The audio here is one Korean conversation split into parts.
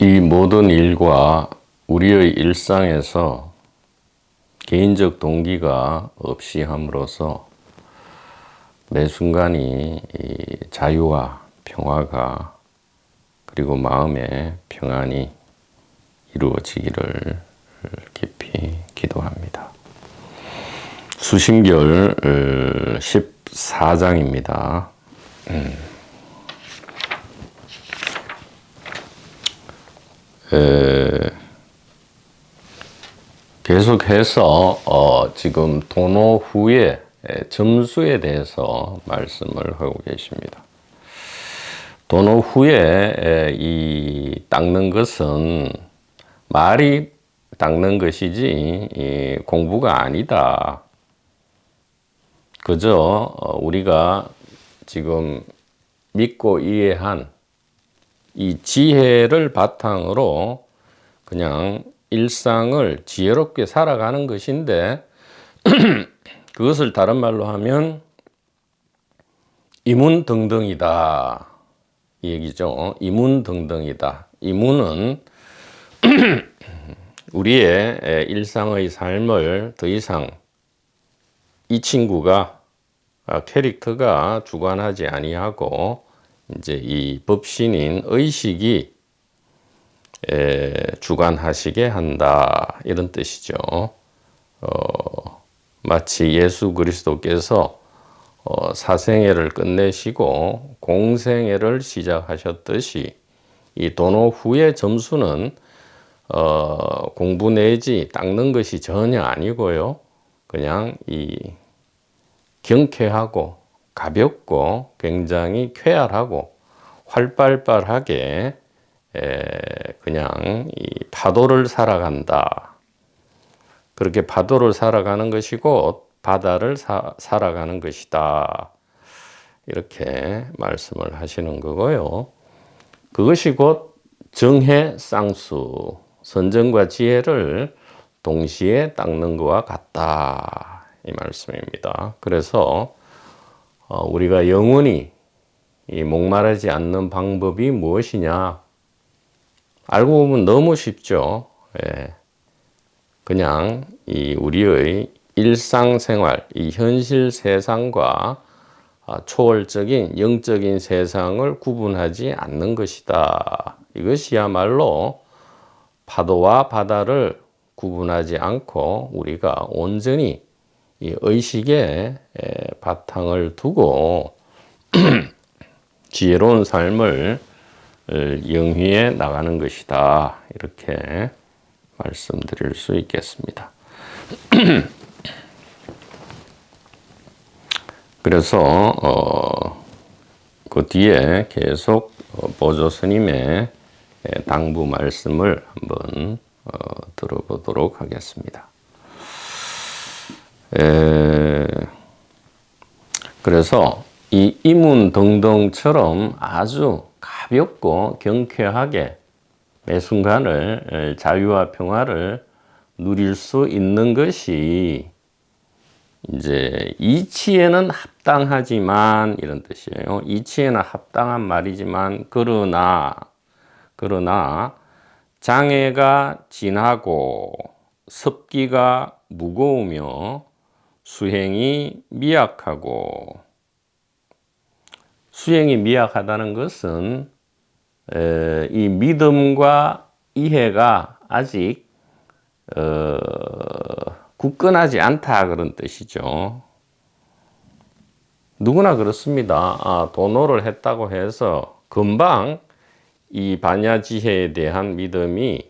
이 모든 일과 우리의 일상에서 개인적 동기가 없이 함으로써 매 순간이 이 자유와 평화가 그리고 마음의 평안이 이루어지기를 깊이 기도합니다. 수신결 14장입니다. 계속해서 지금 도노 후의 점수에 대해서 말씀을 하고 계십니다. 도노 후에 이 닦는 것은 말이 닦는 것이지 공부가 아니다. 그저 우리가 지금 믿고 이해한 이 지혜를 바탕으로 그냥 일상을 지혜롭게 살아가는 것인데 그것을 다른 말로 하면 이문등등이다 이 얘기죠. 이문등등이다. 이문은 우리의 일상의 삶을 더 이상 이 친구가 캐릭터가 주관하지 아니하고 이제 이 법신인 의식이 주관하시게 한다 이런 뜻이죠. 마치 예수 그리스도께서 사생애를 끝내시고 공생애를 시작하셨듯이 이 도노 후의 점수는 공부 내지 닦는 것이 전혀 아니고요. 그냥 이 경쾌하고 가볍고 굉장히 쾌활하고 활발하게 그냥 이 파도를 살아간다. 그렇게 파도를 살아가는 것이 곧 바다를 살아가는 것이다. 이렇게 말씀을 하시는 거고요. 그것이 곧 정해 쌍수, 선정과 지혜를 동시에 닦는 것과 같다. 이 말씀입니다. 그래서 우리가 영원히 이 목마르지 않는 방법이 무엇이냐? 알고 보면 너무 쉽죠. 그냥 이 우리의 일상생활, 이 현실 세상과 초월적인 영적인 세상을 구분하지 않는 것이다. 이것이야말로 파도와 바다를 구분하지 않고 우리가 온전히 이 의식에 바탕을 두고 지혜로운 삶을 영위해 나가는 것이다. 이렇게 말씀드릴 수 있겠습니다. 그래서 그 뒤에 계속 보조 스님의 당부 말씀을 한번 들어보도록 하겠습니다. 그래서 이 이문등등처럼 아주 가볍고 경쾌하게 매 순간을 자유와 평화를 누릴 수 있는 것이 이제 이치에는 합당하지만 이런 뜻이에요. 이치에는 합당한 말이지만 그러나 장애가 진하고 습기가 무거우며 수행이 미약하고 수행이 미약하다는 것은 이 믿음과 이해가 아직 굳건하지 않다 그런 뜻이죠. 누구나 그렇습니다. 도노를 했다고 해서 금방 이 반야지혜에 대한 믿음이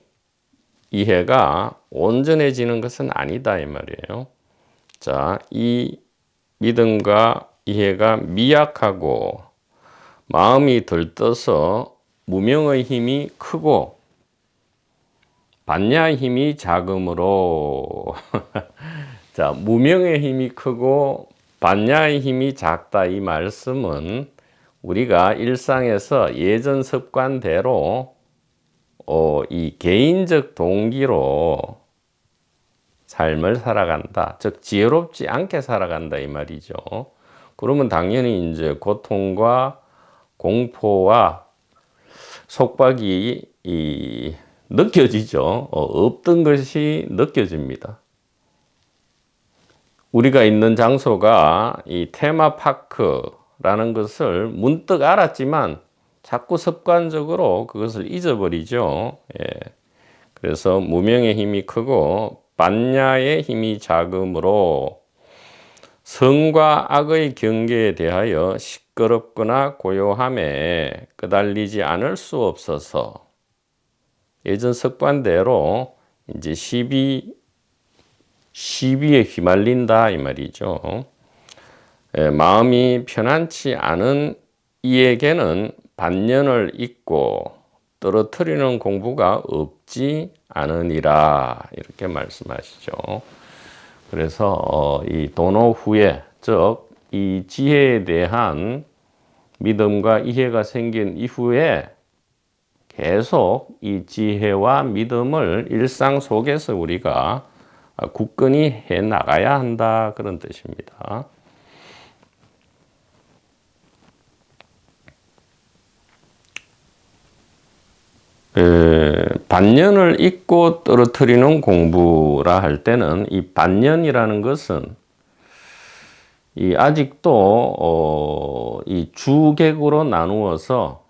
이해가 온전해지는 것은 아니다 이 말이에요. 자, 이 믿음과 이해가 미약하고 마음이 들떠서 무명의 힘이 크고 반야의 힘이 작음으로 자, 무명의 힘이 크고 반야의 힘이 작다 이 말씀은 우리가 일상에서 예전 습관대로 이 개인적 동기로 삶을 살아간다. 즉 지혜롭지 않게 살아간다 이 말이죠. 그러면 당연히 이제 고통과 공포와 속박이 느껴지죠. 없던 것이 느껴집니다. 우리가 있는 장소가 이 테마파크라는 것을 문득 알았지만 자꾸 습관적으로 그것을 잊어버리죠. 예. 그래서 무명의 힘이 크고 반야의 힘이 작으므로 선과 악의 경계에 대하여 시끄럽거나 고요함에 끄달리지 않을 수 없어서 예전 습관대로 이제 시비에 휘말린다 이 말이죠. 마음이 편안치 않은 이에게는 반년을 잊고 떨어뜨리는 공부가 없지 않으니라 이렇게 말씀하시죠. 그래서 이 도노 후에 즉 이 지혜에 대한 믿음과 이해가 생긴 이후에 계속 이 지혜와 믿음을 일상 속에서 우리가 굳건히 해 나가야 한다 그런 뜻입니다. 반년을 잊고 떨어뜨리는 공부라 할 때는 이 반년이라는 것은 이 아직도 이 주객으로 나누어서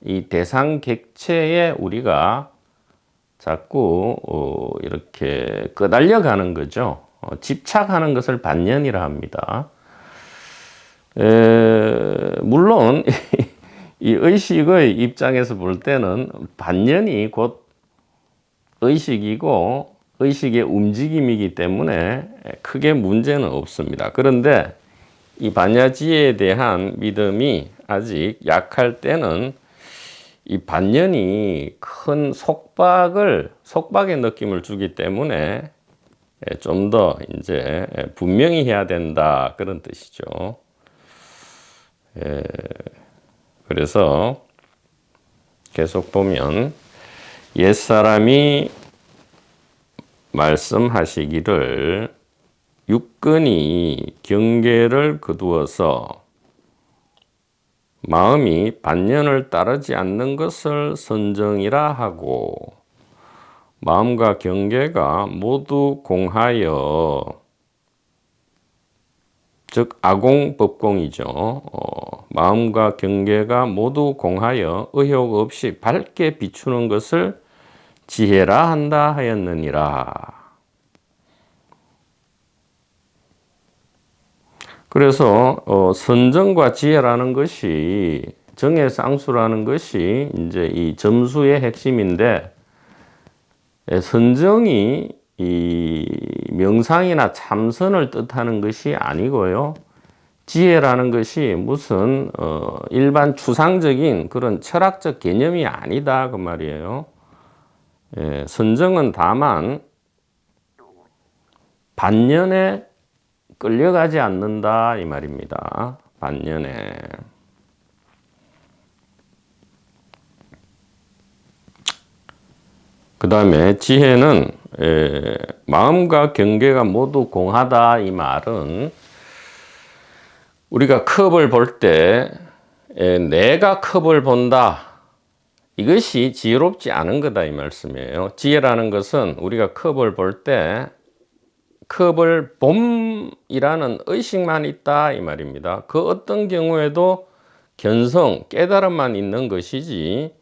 이 대상 객체에 우리가 자꾸 이렇게 끄달려 가는 거죠. 집착하는 것을 반년이라 합니다. 물론 이 의식의 입장에서 볼 때는 반년이 곧 의식이고 의식의 움직임이기 때문에 크게 문제는 없습니다. 그런데 이 반야지에 대한 믿음이 아직 약할 때는 이 반년이 큰 속박의 느낌을 주기 때문에 좀 더 이제 분명히 해야 된다 그런 뜻이죠. 그래서 계속 보면 옛사람이 말씀하시기를 육근이 경계를 거두어서 마음이 반년을 따르지 않는 것을 선정이라 하고 마음과 경계가 모두 공하여 즉 아공법공이죠. 마음과 경계가 모두 공하여 의혹 없이 밝게 비추는 것을 지혜라 한다 하였느니라. 그래서 선정과 지혜라는 것이 정의 쌍수라는 것이 이제 이 점수의 핵심인데 선정이 이 명상이나 참선을 뜻하는 것이 아니고요. 지혜라는 것이 무슨 일반 추상적인 그런 철학적 개념이 아니다 그 말이에요. 선정은 다만 반년에 끌려가지 않는다 이 말입니다. 반년에. 그 다음에 지혜는 마음과 경계가 모두 공하다 이 말은 우리가 컵을 볼 때 내가 컵을 본다. 이것이 지혜롭지 않은 거다 이 말씀이에요. 지혜라는 것은 우리가 컵을 볼 때 컵을 봄이라는 의식만 있다 이 말입니다. 그 어떤 경우에도 견성, 깨달음만 있는 것이지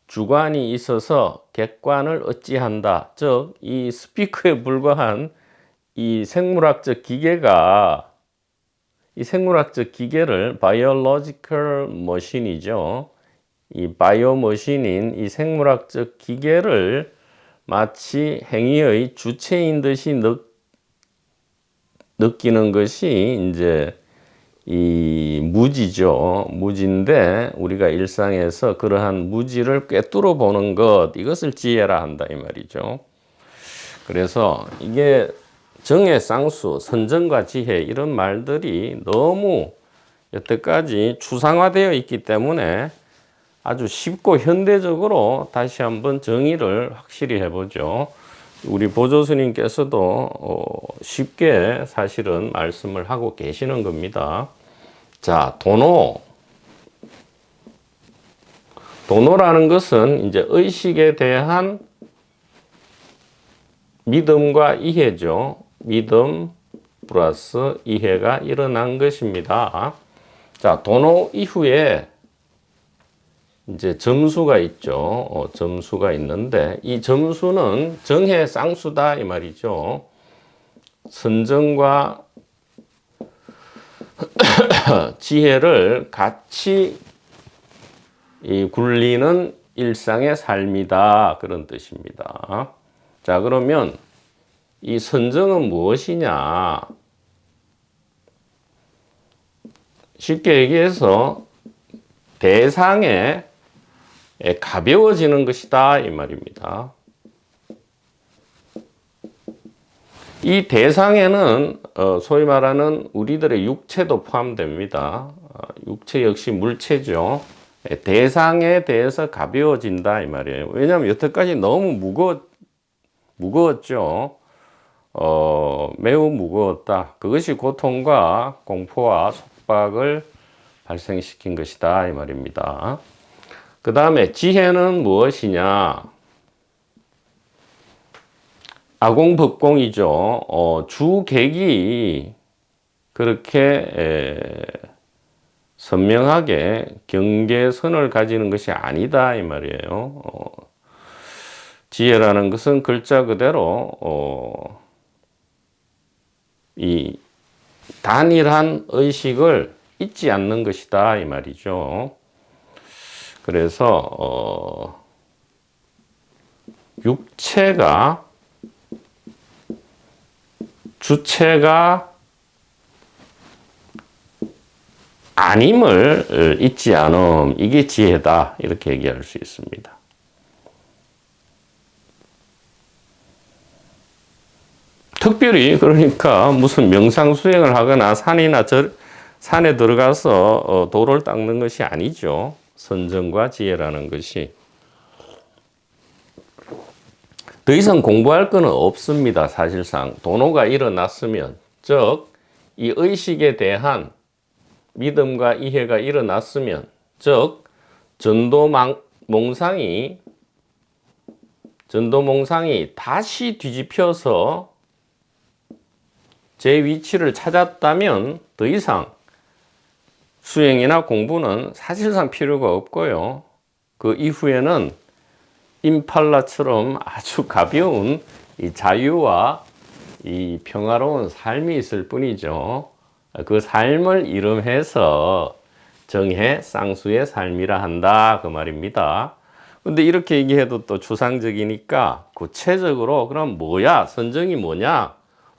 주관이 있어서 객관을 어찌한다. 즉, 이 스피커에 불과한 이 생물학적 기계를 biological machine이죠. 이 바이오 머신인 이 생물학적 기계를 마치 행위의 주체인 듯이 느끼는 것이 이제 이 무지죠. 무지인데 우리가 일상에서 그러한 무지를 꿰뚫어 보는 것, 이것을 지혜라 한다 이 말이죠. 그래서 이게 정의 쌍수, 선정과 지혜 이런 말들이 너무 여태까지 추상화되어 있기 때문에 아주 쉽고 현대적으로 다시 한번 정의를 확실히 해보죠. 우리 보조 스님께서도 쉽게 사실은 말씀을 하고 계시는 겁니다. 자, 도노 도노라는 것은 이제 의식에 대한 믿음과 이해죠. 믿음 플러스 이해가 일어난 것입니다. 자, 도노 이후에 이제 점수가 있죠. 점수가 있는데 이 점수는 정해 쌍수다 이 말이죠. 선정과 지혜를 같이 굴리는 일상의 삶이다 그런 뜻입니다. 자, 그러면 이 선정은 무엇이냐? 쉽게 얘기해서 대상에 가벼워지는 것이다 이 말입니다. 이 대상에는 소위 말하는 우리들의 육체도 포함됩니다. 육체 역시 물체죠. 대상에 대해서 가벼워진다 이 말이에요. 왜냐하면 여태까지 너무 무거웠죠. 매우 무거웠다. 그것이 고통과 공포와 속박을 발생시킨 것이다 이 말입니다. 그 다음에 지혜는 무엇이냐? 아공법공이죠. 주객이 그렇게 선명하게 경계선을 가지는 것이 아니다 이 말이에요. 지혜라는 것은 글자 그대로 이 단일한 의식을 잊지 않는 것이다 이 말이죠. 그래서 육체가 주체가 아님을 잊지 않음, 이게 지혜다 이렇게 얘기할 수 있습니다. 특별히 그러니까 무슨 명상 수행을 하거나 산에 들어가서 돌을 닦는 것이 아니죠. 선정과 지혜라는 것이. 더 이상 공부할 것은 없습니다. 사실상 도노가 일어났으면, 즉 이 의식에 대한 믿음과 이해가 일어났으면, 즉 전도몽상이 다시 뒤집혀서 제 위치를 찾았다면 더 이상 수행이나 공부는 사실상 필요가 없고요. 그 이후에는 임팔라처럼 아주 가벼운 이 자유와 이 평화로운 삶이 있을 뿐이죠. 그 삶을 이름해서 정해 쌍수의 삶이라 한다 그 말입니다. 근데 이렇게 얘기해도 또 추상적이니까 구체적으로 그럼 뭐야? 선정이 뭐냐?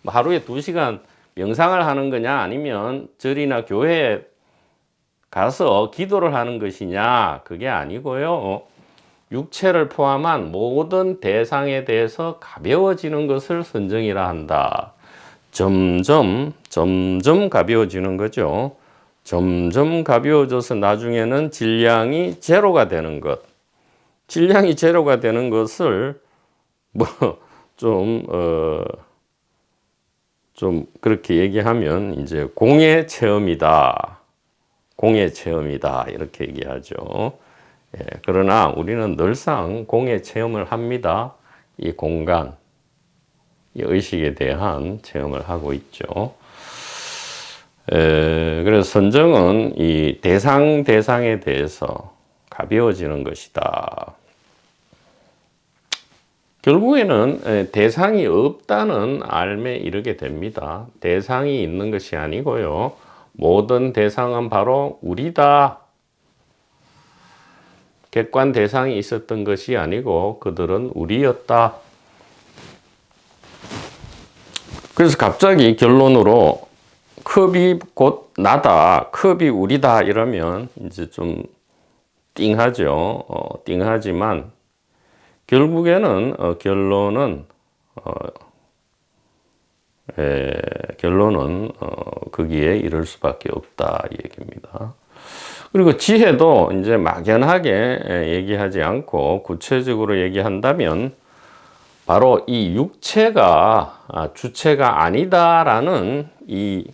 하루에 2시간 명상을 하는 거냐? 아니면 절이나 교회에 가서 기도를 하는 것이냐? 그게 아니고요. 육체를 포함한 모든 대상에 대해서 가벼워지는 것을 선정이라 한다. 점점 가벼워지는 거죠. 점점 가벼워져서 나중에는 질량이 제로가 되는 것. 질량이 제로가 되는 것을 좀 그렇게 얘기하면 이제 공의 체험이다. 공의 체험이다. 이렇게 얘기하죠. 예, 그러나 우리는 늘상 공의 체험을 합니다. 이 공간, 이 의식에 대한 체험을 하고 있죠. 그래서 선정은 이 대상에 대해서 가벼워지는 것이다. 결국에는 대상이 없다는 알에 이르게 됩니다. 대상이 있는 것이 아니고요. 모든 대상은 바로 우리다. 객관 대상이 있었던 것이 아니고 그들은 우리였다. 그래서 갑자기 결론으로 컵이 곧 나다, 컵이 우리다 이러면 이제 좀 띵하죠. 띵하지만 결국에는 결론은 거기에 이를 수밖에 없다 이 얘기입니다. 그리고 지혜도 이제 막연하게 얘기하지 않고 구체적으로 얘기한다면 바로 이 육체가 주체가 아니다라는 이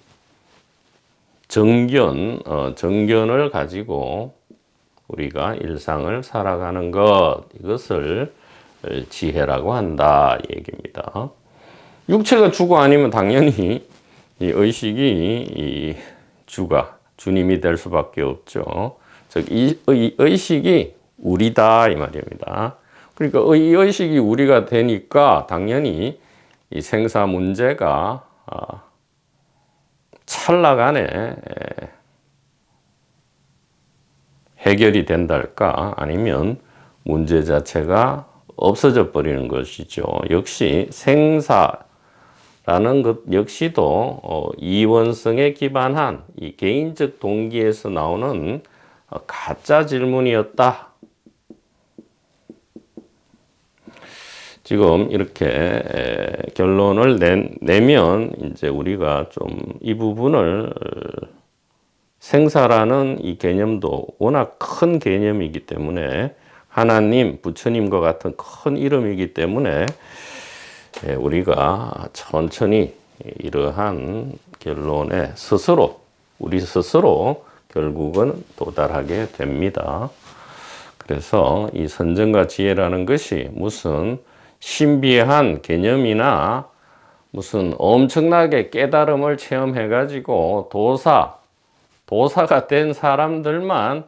정견을 가지고 우리가 일상을 살아가는 것, 이것을 지혜라고 한다 이 얘기입니다. 육체가 주가 아니면 당연히 이 의식이 이 주가 주님이 될 수밖에 없죠. 즉 이 의식이 우리다 이 말입니다. 그러니까 이 의식이 우리가 되니까 당연히 이 생사 문제가 찰나간에 해결이 된달까 아니면 문제 자체가 없어져 버리는 것이죠. 역시 생사라는 것 역시도 이원성에 기반한 이 개인적 동기에서 나오는 가짜 질문이었다. 지금 이렇게 결론을 내면 이제 우리가 좀 이 부분을 생사라는 이 개념도 워낙 큰 개념이기 때문에 하나님, 부처님과 같은 큰 이름이기 때문에 우리가 천천히 이러한 결론에 우리 스스로 결국은 도달하게 됩니다. 그래서 이 선정과 지혜라는 것이 무슨 신비한 개념이나 무슨 엄청나게 깨달음을 체험해가지고 도사가 된 사람들만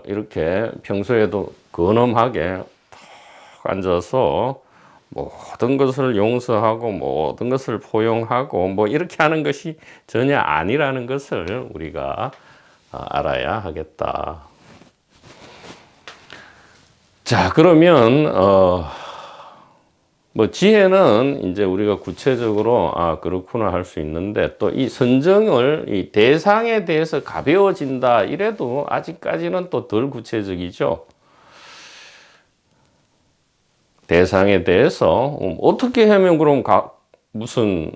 이렇게 평소에도 근엄하게 탁 앉아서 모든 것을 용서하고 모든 것을 포용하고 뭐 이렇게 하는 것이 전혀 아니라는 것을 우리가 알아야 하겠다. 자, 그러면 뭐 지혜는 이제 우리가 구체적으로 그렇구나 할 수 있는데 또 이 선정을 이 대상에 대해서 가벼워진다 이래도 아직까지는 또 덜 구체적이죠. 대상에 대해서 어떻게 하면 그럼 무슨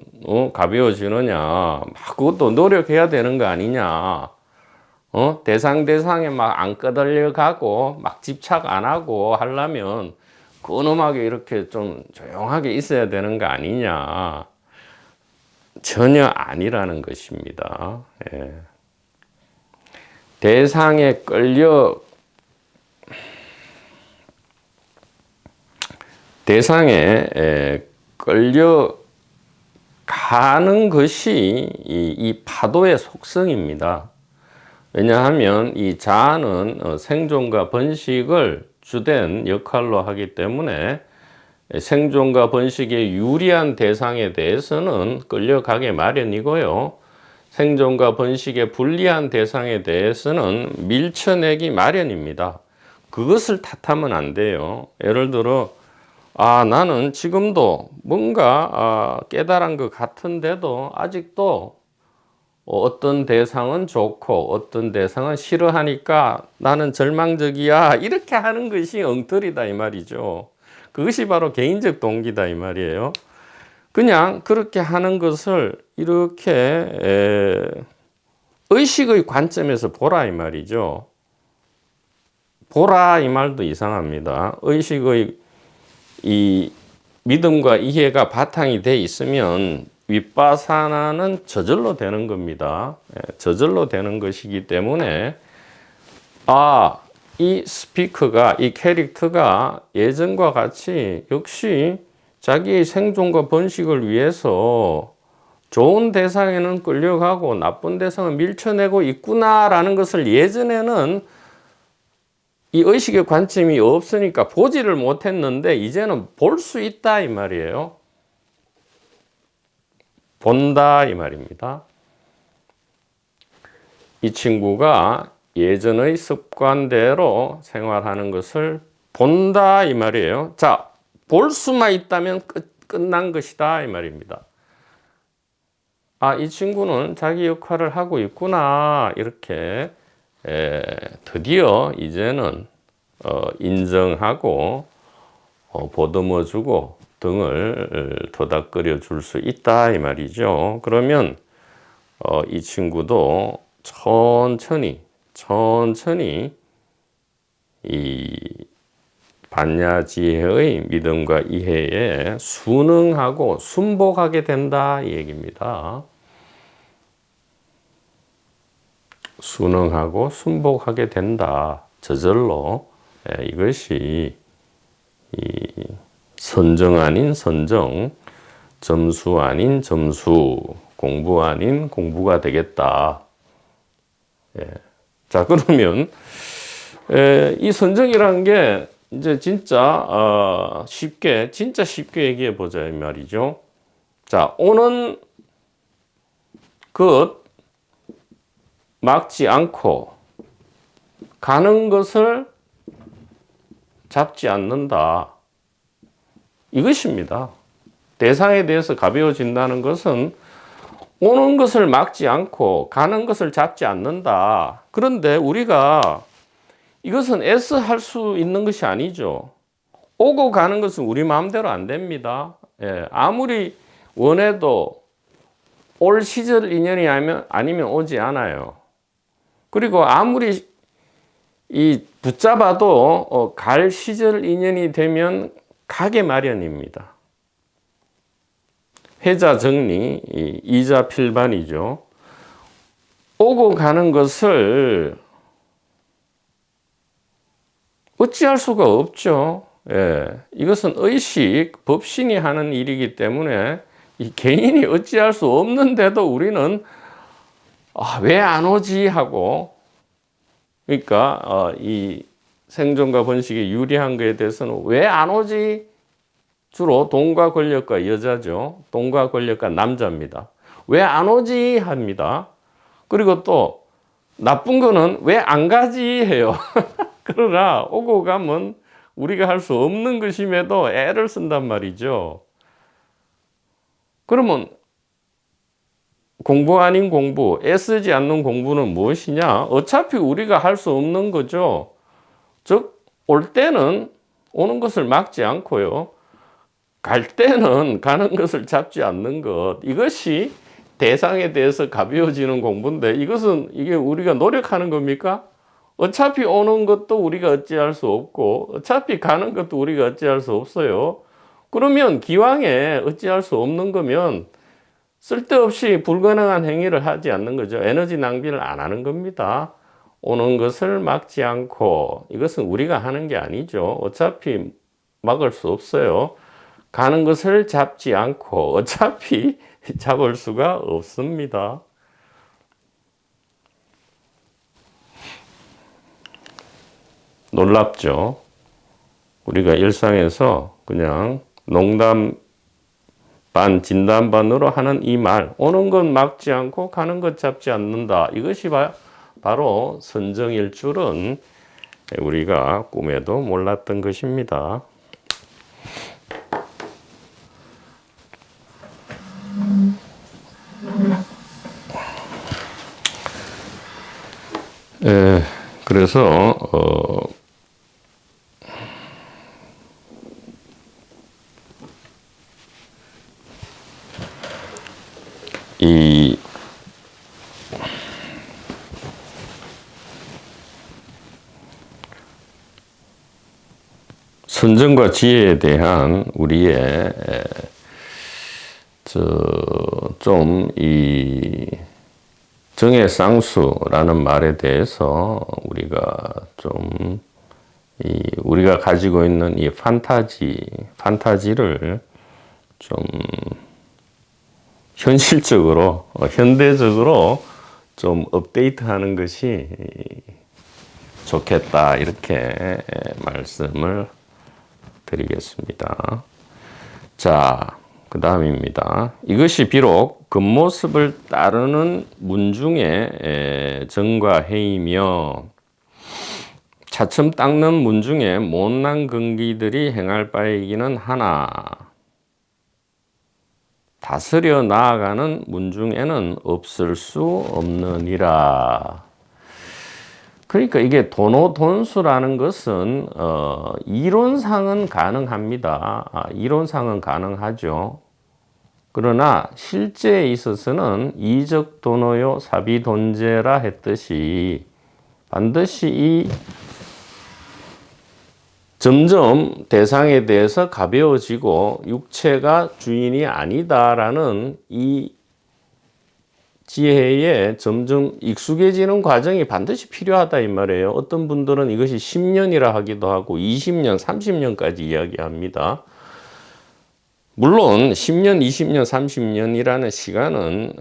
가벼워지느냐? 막 그것도 노력해야 되는 거 아니냐? 대상에 막 안 끄달려 가고 막 집착 안 하고 하려면 근엄하게 이렇게 좀 조용하게 있어야 되는 거 아니냐. 전혀 아니라는 것입니다. 예. 대상에 끌려가는 것이 이 파도의 속성입니다. 왜냐하면 이 자아는 생존과 번식을 주된 역할로 하기 때문에 생존과 번식에 유리한 대상에 대해서는 끌려가게 마련이고요. 생존과 번식에 불리한 대상에 대해서는 밀쳐내기 마련입니다. 그것을 탓하면 안 돼요. 예를 들어 나는 지금도 뭔가 깨달은 것 같은데도 아직도 어떤 대상은 좋고 어떤 대상은 싫어하니까 나는 절망적이야 이렇게 하는 것이 엉터리다 이 말이죠. 그것이 바로 개인적 동기다 이 말이에요. 그냥 그렇게 하는 것을 이렇게 의식의 관점에서 보라 이 말이죠. 보라 이 말도 이상합니다. 의식의 이 믿음과 이해가 바탕이 돼 있으면 윗바사나는 저절로 되는 겁니다. 저절로 되는 것이기 때문에 이 스피커가 이 캐릭터가 예전과 같이 역시 자기의 생존과 번식을 위해서 좋은 대상에는 끌려가고 나쁜 대상은 밀쳐내고 있구나라는 것을 예전에는 이 의식의 관점이 없으니까 보지를 못했는데 이제는 볼 수 있다 이 말이에요. 본다 이 말입니다. 이 친구가 예전의 습관대로 생활하는 것을 본다 이 말이에요. 자, 볼 수만 있다면 끝난 것이다 이 말입니다. 이 친구는 자기 역할을 하고 있구나 이렇게 드디어 이제는 인정하고 보듬어주고 등을 토닥거려 줄 수 있다 이 말이죠. 그러면 이 친구도 천천히 이 반야지혜의 믿음과 이해에 순응하고 순복하게 된다 이 얘기입니다. 순응하고 순복하게 된다. 저절로 이것이 이 선정 아닌 선정, 점수 아닌 점수, 공부 아닌 공부가 되겠다. 자, 그러면 이 선정이라는 게 이제 진짜 쉽게 얘기해 보자 이 말이죠. 자, 오는 것 막지 않고 가는 것을 잡지 않는다. 이것입니다. 대상에 대해서 가벼워진다는 것은 오는 것을 막지 않고 가는 것을 잡지 않는다. 그런데 우리가 이것은 애써 할 수 있는 것이 아니죠. 오고 가는 것은 우리 마음대로 안 됩니다. 아무리 원해도 올 시절 인연이 아니면 오지 않아요. 그리고 아무리 붙잡아도 갈 시절 인연이 되면 가게 마련입니다. 회자 정리, 이자 필반이죠. 오고 가는 것을 어찌할 수가 없죠. 이것은 의식, 법신이 하는 일이기 때문에 이 개인이 어찌할 수 없는데도 우리는 왜 안 오지 하고, 그러니까 이 생존과 번식에 유리한 것에 대해서는 왜 안 오지? 주로 돈과 권력과 여자죠. 돈과 권력과 남자입니다. 왜 안 오지? 합니다. 그리고 또 나쁜 거는 왜 안 가지? 해요. 그러나 오고 가면 우리가 할 수 없는 것임에도 애를 쓴단 말이죠. 그러면 공부 아닌 공부, 애쓰지 않는 공부는 무엇이냐? 어차피 우리가 할 수 없는 거죠. 즉, 올 때는 오는 것을 막지 않고요. 갈 때는 가는 것을 잡지 않는 것. 이것이 대상에 대해서 가벼워지는 공부인데 이게 우리가 노력하는 겁니까? 어차피 오는 것도 우리가 어찌할 수 없고 어차피 가는 것도 우리가 어찌할 수 없어요. 그러면 기왕에 어찌할 수 없는 거면 쓸데없이 불가능한 행위를 하지 않는 거죠. 에너지 낭비를 안 하는 겁니다. 오는 것을 막지 않고 이것은 우리가 하는 게 아니죠. 어차피 막을 수 없어요. 가는 것을 잡지 않고 어차피 잡을 수가 없습니다. 놀랍죠? 우리가 일상에서 그냥 농담 반, 진담 반으로 하는 이 말, 오는 것 막지 않고 가는 것 잡지 않는다. 이것이 바로 선정일 줄은 우리가 꿈에도 몰랐던 것입니다. 그래서 이 선정과 지혜에 대한 우리의 이 정의 쌍수라는 말에 대해서 우리가 우리가 가지고 있는 이 판타지를 좀 현대적으로 좀 업데이트하는 것이 좋겠다 이렇게 말씀을 드리겠습니다. 자, 그 다음입니다. 이것이 비록 겉모습을 따르는 문중의 정과 해이며 차츰 닦는 문중의 못난 근기들이 행할 바이기는 하나 다스려 나아가는 문중에는 없을 수 없느니라. 그러니까 이게 도노돈수라는 것은 이론상은 가능합니다. 이론상은 가능하죠. 그러나 실제에 있어서는 이적 도노요 사비돈제라 했듯이 반드시 점점 대상에 대해서 가벼워지고 육체가 주인이 아니다라는 이 지혜에 점점 익숙해지는 과정이 반드시 필요하다 이 말이에요. 어떤 분들은 이것이 10년이라 하기도 하고 20년, 30년까지 이야기합니다. 물론 10년, 20년, 30년이라는 시간은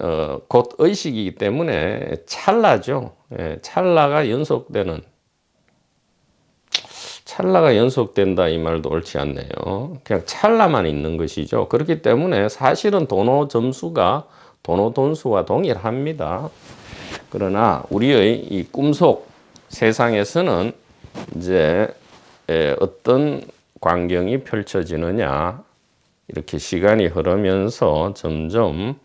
곧 의식이기 때문에 찰나죠. 예, 찰나가 연속된다 이 말도 옳지 않네요. 그냥 찰나만 있는 것이죠. 그렇기 때문에 사실은 도노 돈수와 동일합니다. 그러나 우리의 이 꿈속 세상에서는 이제 어떤 광경이 펼쳐지느냐, 이렇게 시간이 흐르면서 점점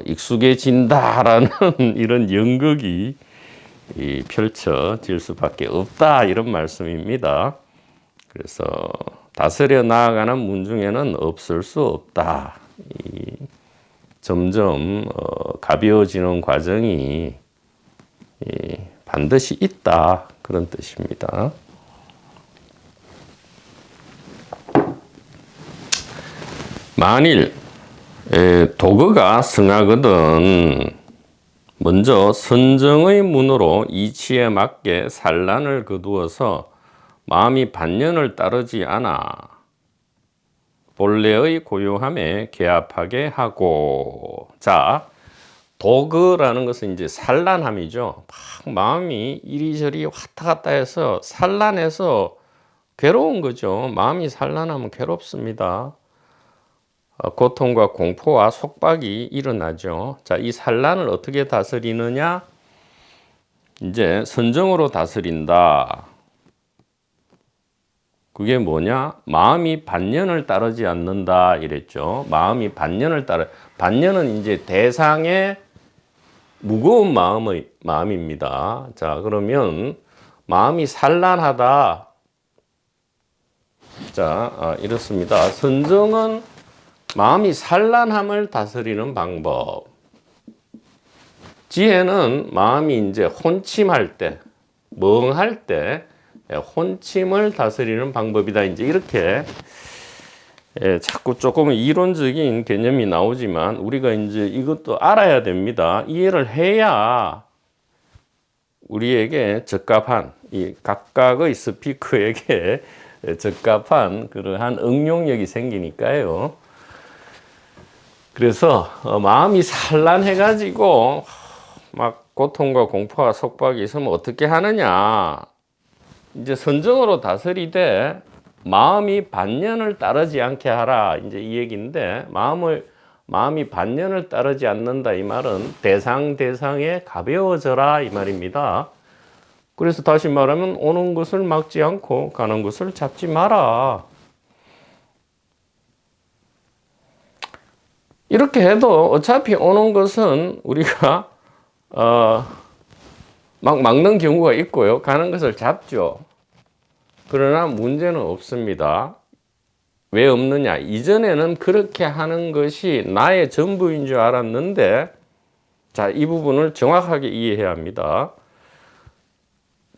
익숙해진다라는 이런 연극이 펼쳐질 수밖에 없다 이런 말씀입니다. 그래서 다스려 나아가는 문 중에는 없을 수 없다. 점점 가벼워지는 과정이 반드시 있다 그런 뜻입니다. 만일 도그가 승하거든 먼저 선정의 문으로 이치에 맞게 산란을 거두어서 마음이 반년을 따르지 않아 본래의 고요함에 개합하게 하고. 자, 도그라는 것은 이제 산란함이죠. 막 마음이 이리저리 왔다 갔다 해서 산란해서 괴로운 거죠. 마음이 산란하면 괴롭습니다. 고통과 공포와 속박이 일어나죠. 자, 이 산란을 어떻게 다스리느냐? 이제 선정으로 다스린다. 그게 뭐냐? 마음이 반년을 따르지 않는다 이랬죠. 마음이 반년은 이제 대상의 무거운 마음입니다. 자, 그러면 마음이 산란하다. 자, 이렇습니다. 선정은 마음이 산란함을 다스리는 방법. 지혜는 마음이 이제 혼침할 때, 멍할 때 혼침을 다스리는 방법이다. 이제 이렇게 자꾸 조금 이론적인 개념이 나오지만 우리가 이제 이것도 알아야 됩니다. 이해를 해야 우리에게 적합한 이 각각의 스피커에게 적합한 그러한 응용력이 생기니까요. 그래서 마음이 산란해 가지고 막 고통과 공포와 속박이 있으면 어떻게 하느냐? 이제 선정으로 다스리되 마음이 반년을 따르지 않게 하라. 이제 이 얘기인데 마음이 반년을 따르지 않는다 이 말은 대상에 가벼워져라 이 말입니다. 그래서 다시 말하면 오는 것을 막지 않고 가는 것을 잡지 마라. 이렇게 해도 어차피 오는 것은 우리가 막 막는 경우가 있고요. 가는 것을 잡죠. 그러나 문제는 없습니다. 왜 없느냐? 이전에는 그렇게 하는 것이 나의 전부인 줄 알았는데, 자, 이 부분을 정확하게 이해해야 합니다.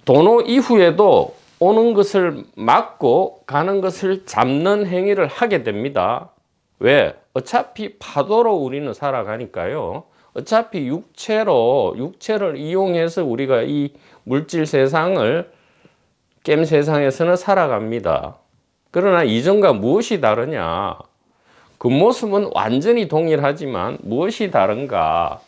도노 이후에도 오는 것을 막고 가는 것을 잡는 행위를 하게 됩니다. 왜? 어차피 파도로 우리는 살아가니까요. 어차피 육체를 이용해서 우리가 이 물질 세상을 겜 세상에서는 살아갑니다. 그러나 이전과 무엇이 다르냐? 그 모습은 완전히 동일하지만 무엇이 다른가?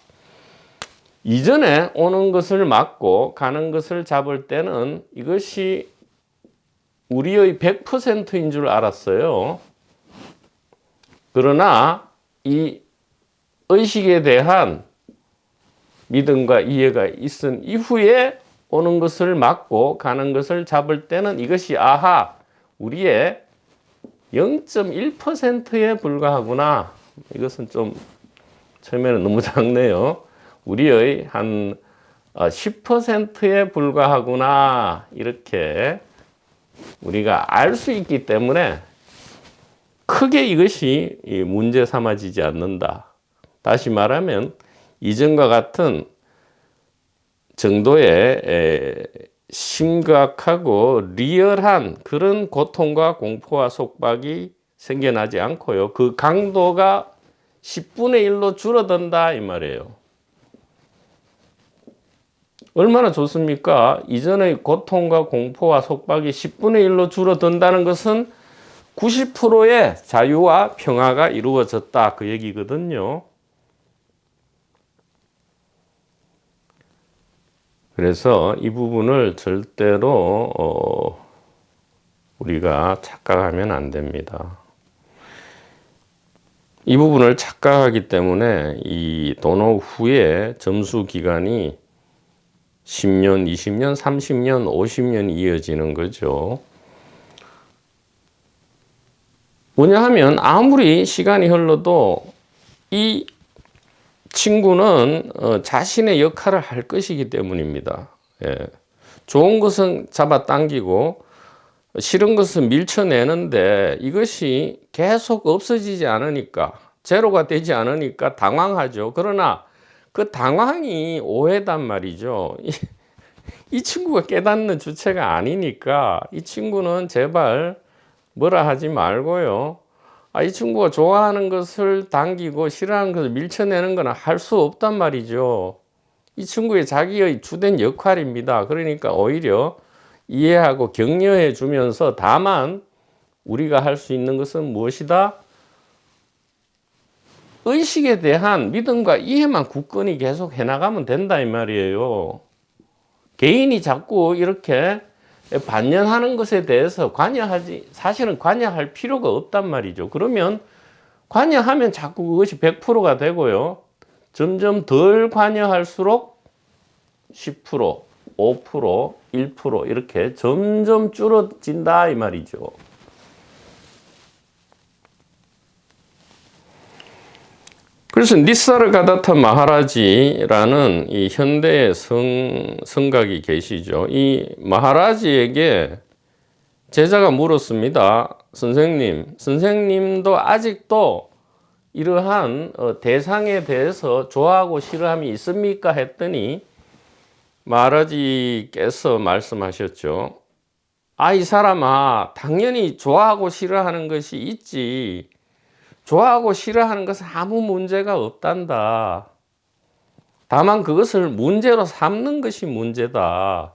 이전에 오는 것을 막고 가는 것을 잡을 때는 이것이 우리의 100%인 줄 알았어요. 그러나 이 의식에 대한 믿음과 이해가 있은 이후에 오는 것을 막고 가는 것을 잡을 때는 이것이 우리의 0.1%에 불과하구나. 이것은 좀 처음에는 너무 작네요. 우리의 한 10%에 불과하구나. 이렇게 우리가 알 수 있기 때문에 크게 이것이 문제 삼아지지 않는다. 다시 말하면 이전과 같은 정도의 심각하고 리얼한 그런 고통과 공포와 속박이 생겨나지 않고요. 그 강도가 10분의 1로 줄어든다 이 말이에요. 얼마나 좋습니까? 이전의 고통과 공포와 속박이 10분의 1로 줄어든다는 것은 90%의 자유와 평화가 이루어졌다. 그 얘기거든요. 그래서 이 부분을 절대로 우리가 착각하면 안 됩니다. 이 부분을 착각하기 때문에 이 도노 후에 점수 기간이 10년, 20년, 30년, 50년 이어지는 거죠. 뭐냐 하면 아무리 시간이 흘러도 이 친구는 자신의 역할을 할 것이기 때문입니다. 예. 좋은 것은 잡아당기고 싫은 것은 밀쳐내는데 이것이 계속 없어지지 않으니까, 제로가 되지 않으니까 당황하죠. 그러나 그 당황이 오해단 말이죠. 이 친구가 깨닫는 주체가 아니니까 이 친구는 제발 뭐라 하지 말고요. 이 친구가 좋아하는 것을 당기고 싫어하는 것을 밀쳐내는 건 할 수 없단 말이죠. 이 친구의 자기의 주된 역할입니다. 그러니까 오히려 이해하고 격려해 주면서, 다만 우리가 할 수 있는 것은 무엇이다? 의식에 대한 믿음과 이해만 굳건히 계속 해나가면 된다 이 말이에요. 개인이 자꾸 이렇게 반연하는 것에 대해서 사실은 관여할 필요가 없단 말이죠. 그러면 관여하면 자꾸 그것이 100%가 되고요. 점점 덜 관여할수록 10%, 5%, 1% 이렇게 점점 줄어진다 이 말이죠. 그래서 니사르가다타 마하라지라는 이 현대의 성각이 계시죠. 이 마하라지에게 제자가 물었습니다. 선생님도 아직도 이러한 대상에 대해서 좋아하고 싫어함이 있습니까? 했더니 마하라지께서 말씀하셨죠. 이 사람아, 당연히 좋아하고 싫어하는 것이 있지. 좋아하고 싫어하는 것은 아무 문제가 없단다. 다만 그것을 문제로 삼는 것이 문제다.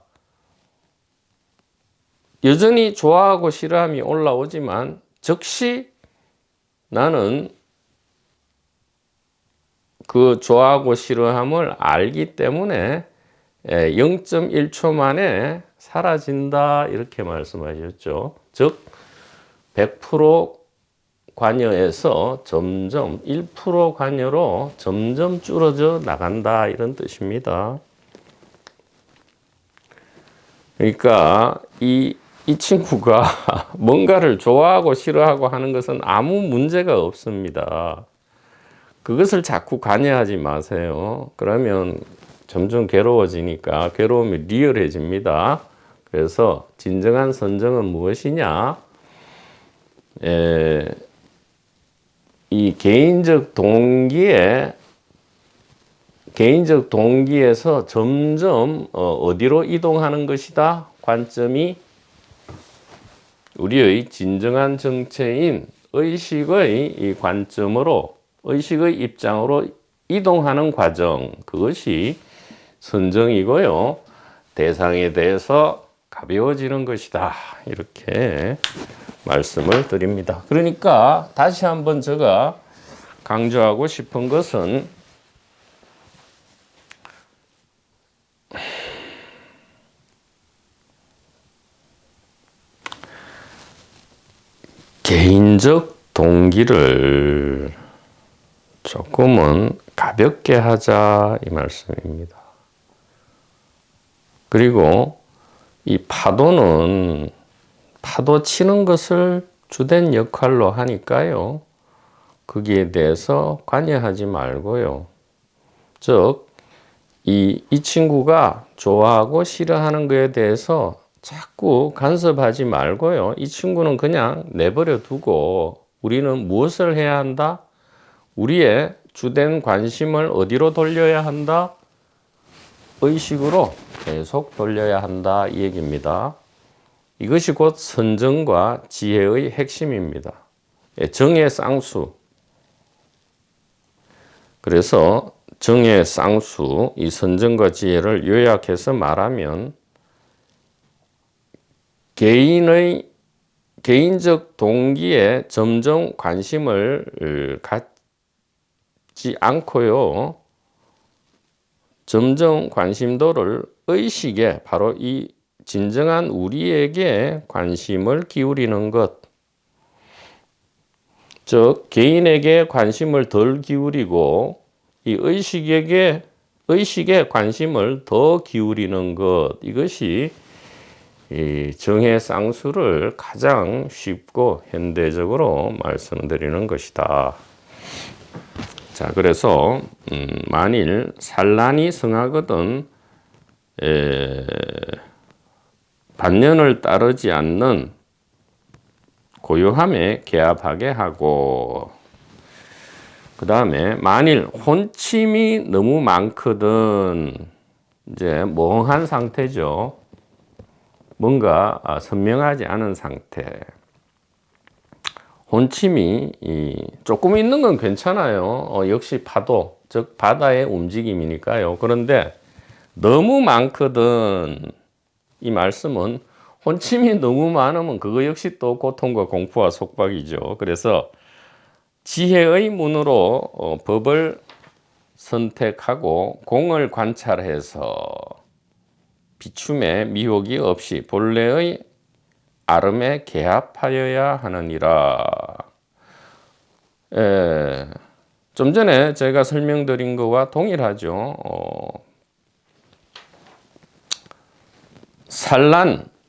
여전히 좋아하고 싫어함이 올라오지만 즉시 나는 그 좋아하고 싫어함을 알기 때문에 0.1초 만에 사라진다 이렇게 말씀하셨죠. 즉 100% 관여에서 점점 1% 관여로 점점 줄어져 나간다 이런 뜻입니다. 그러니까 이 친구가 뭔가를 좋아하고 싫어하고 하는 것은 아무 문제가 없습니다. 그것을 자꾸 관여하지 마세요. 그러면 점점 괴로워지니까 괴로움이 리얼해집니다. 그래서 진정한 선정은 무엇이냐? 이 개인적 동기에서 점점 어디로 이동하는 것이다? 관점이 우리의 진정한 정체인 의식의 이 관점으로, 의식의 입장으로 이동하는 과정, 그것이 선정이고요. 대상에 대해서 가벼워지는 것이다. 이렇게 말씀을 드립니다. 그러니까 다시 한번 제가 강조하고 싶은 것은 개인적 동기를 조금은 가볍게 하자 이 말씀입니다. 그리고 이 파도는 파도 치는 것을 주된 역할로 하니까요. 거기에 대해서 관여하지 말고요. 즉, 이 친구가 좋아하고 싫어하는 것에 대해서 자꾸 간섭하지 말고요. 이 친구는 그냥 내버려 두고 우리는 무엇을 해야 한다? 우리의 주된 관심을 어디로 돌려야 한다? 의식으로 계속 돌려야 한다 이 얘기입니다. 이것이 곧 선정과 지혜의 핵심입니다. 정의 쌍수. 그래서 정의 쌍수, 이 선정과 지혜를 요약해서 말하면 개인적 동기에 점점 관심을 갖지 않고요. 점점 관심도를 의식에, 바로 이 진정한 우리에게 관심을 기울이는 것. 즉, 개인에게 관심을 덜 기울이고 이 의식에 관심을 더 기울이는 것. 이것이 이 정의 쌍수를 가장 쉽고 현대적으로 말씀드리는 것이다. 자, 그래서 만일 산란이 성하거든 반년을 따르지 않는 고요함에 개합하게 하고, 그 다음에 만일 혼침이 너무 많거든, 이제 멍한 상태죠. 뭔가 선명하지 않은 상태. 혼침이 조금 있는 건 괜찮아요. 역시 파도, 즉 바다의 움직임이니까요. 그런데 너무 많거든. 이 말씀은 혼침이 너무 많으면 그거 역시 또 고통과 공포와 속박이죠. 그래서 지혜의 문으로 법을 선택하고 공을 관찰해서 비춤에 미혹이 없이 본래의 아름에 개합하여야 하느니라. 좀 전에 제가 설명드린 것과 동일하죠.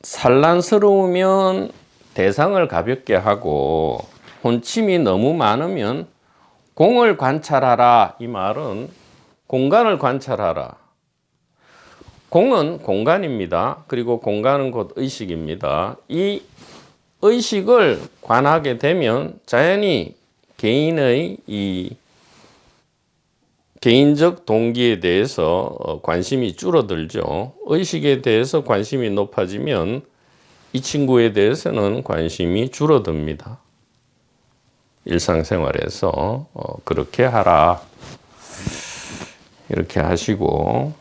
산란스러우면 대상을 가볍게 하고 혼침이 너무 많으면 공을 관찰하라. 이 말은 공간을 관찰하라. 공은 공간입니다. 그리고 공간은 곧 의식입니다. 이 의식을 관하게 되면 자연히 개인의 이 개인적 동기에 대해서 관심이 줄어들죠. 의식에 대해서 관심이 높아지면 이 친구에 대해서는 관심이 줄어듭니다. 일상생활에서 그렇게 하라. 이렇게 하시고,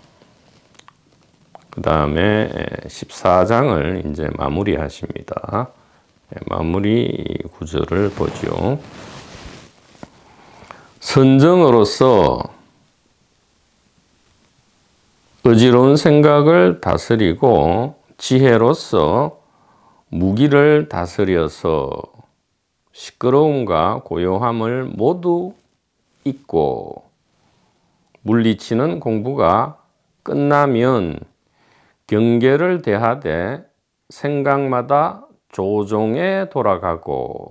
그 다음에 14장을 이제 마무리 하십니다. 마무리 구절을 보죠. 선정으로서 어지러운 생각을 다스리고 지혜로서 무기를 다스려서 시끄러움과 고요함을 모두 잊고 물리치는 공부가 끝나면 경계를 대하되 생각마다 조종에 돌아가고,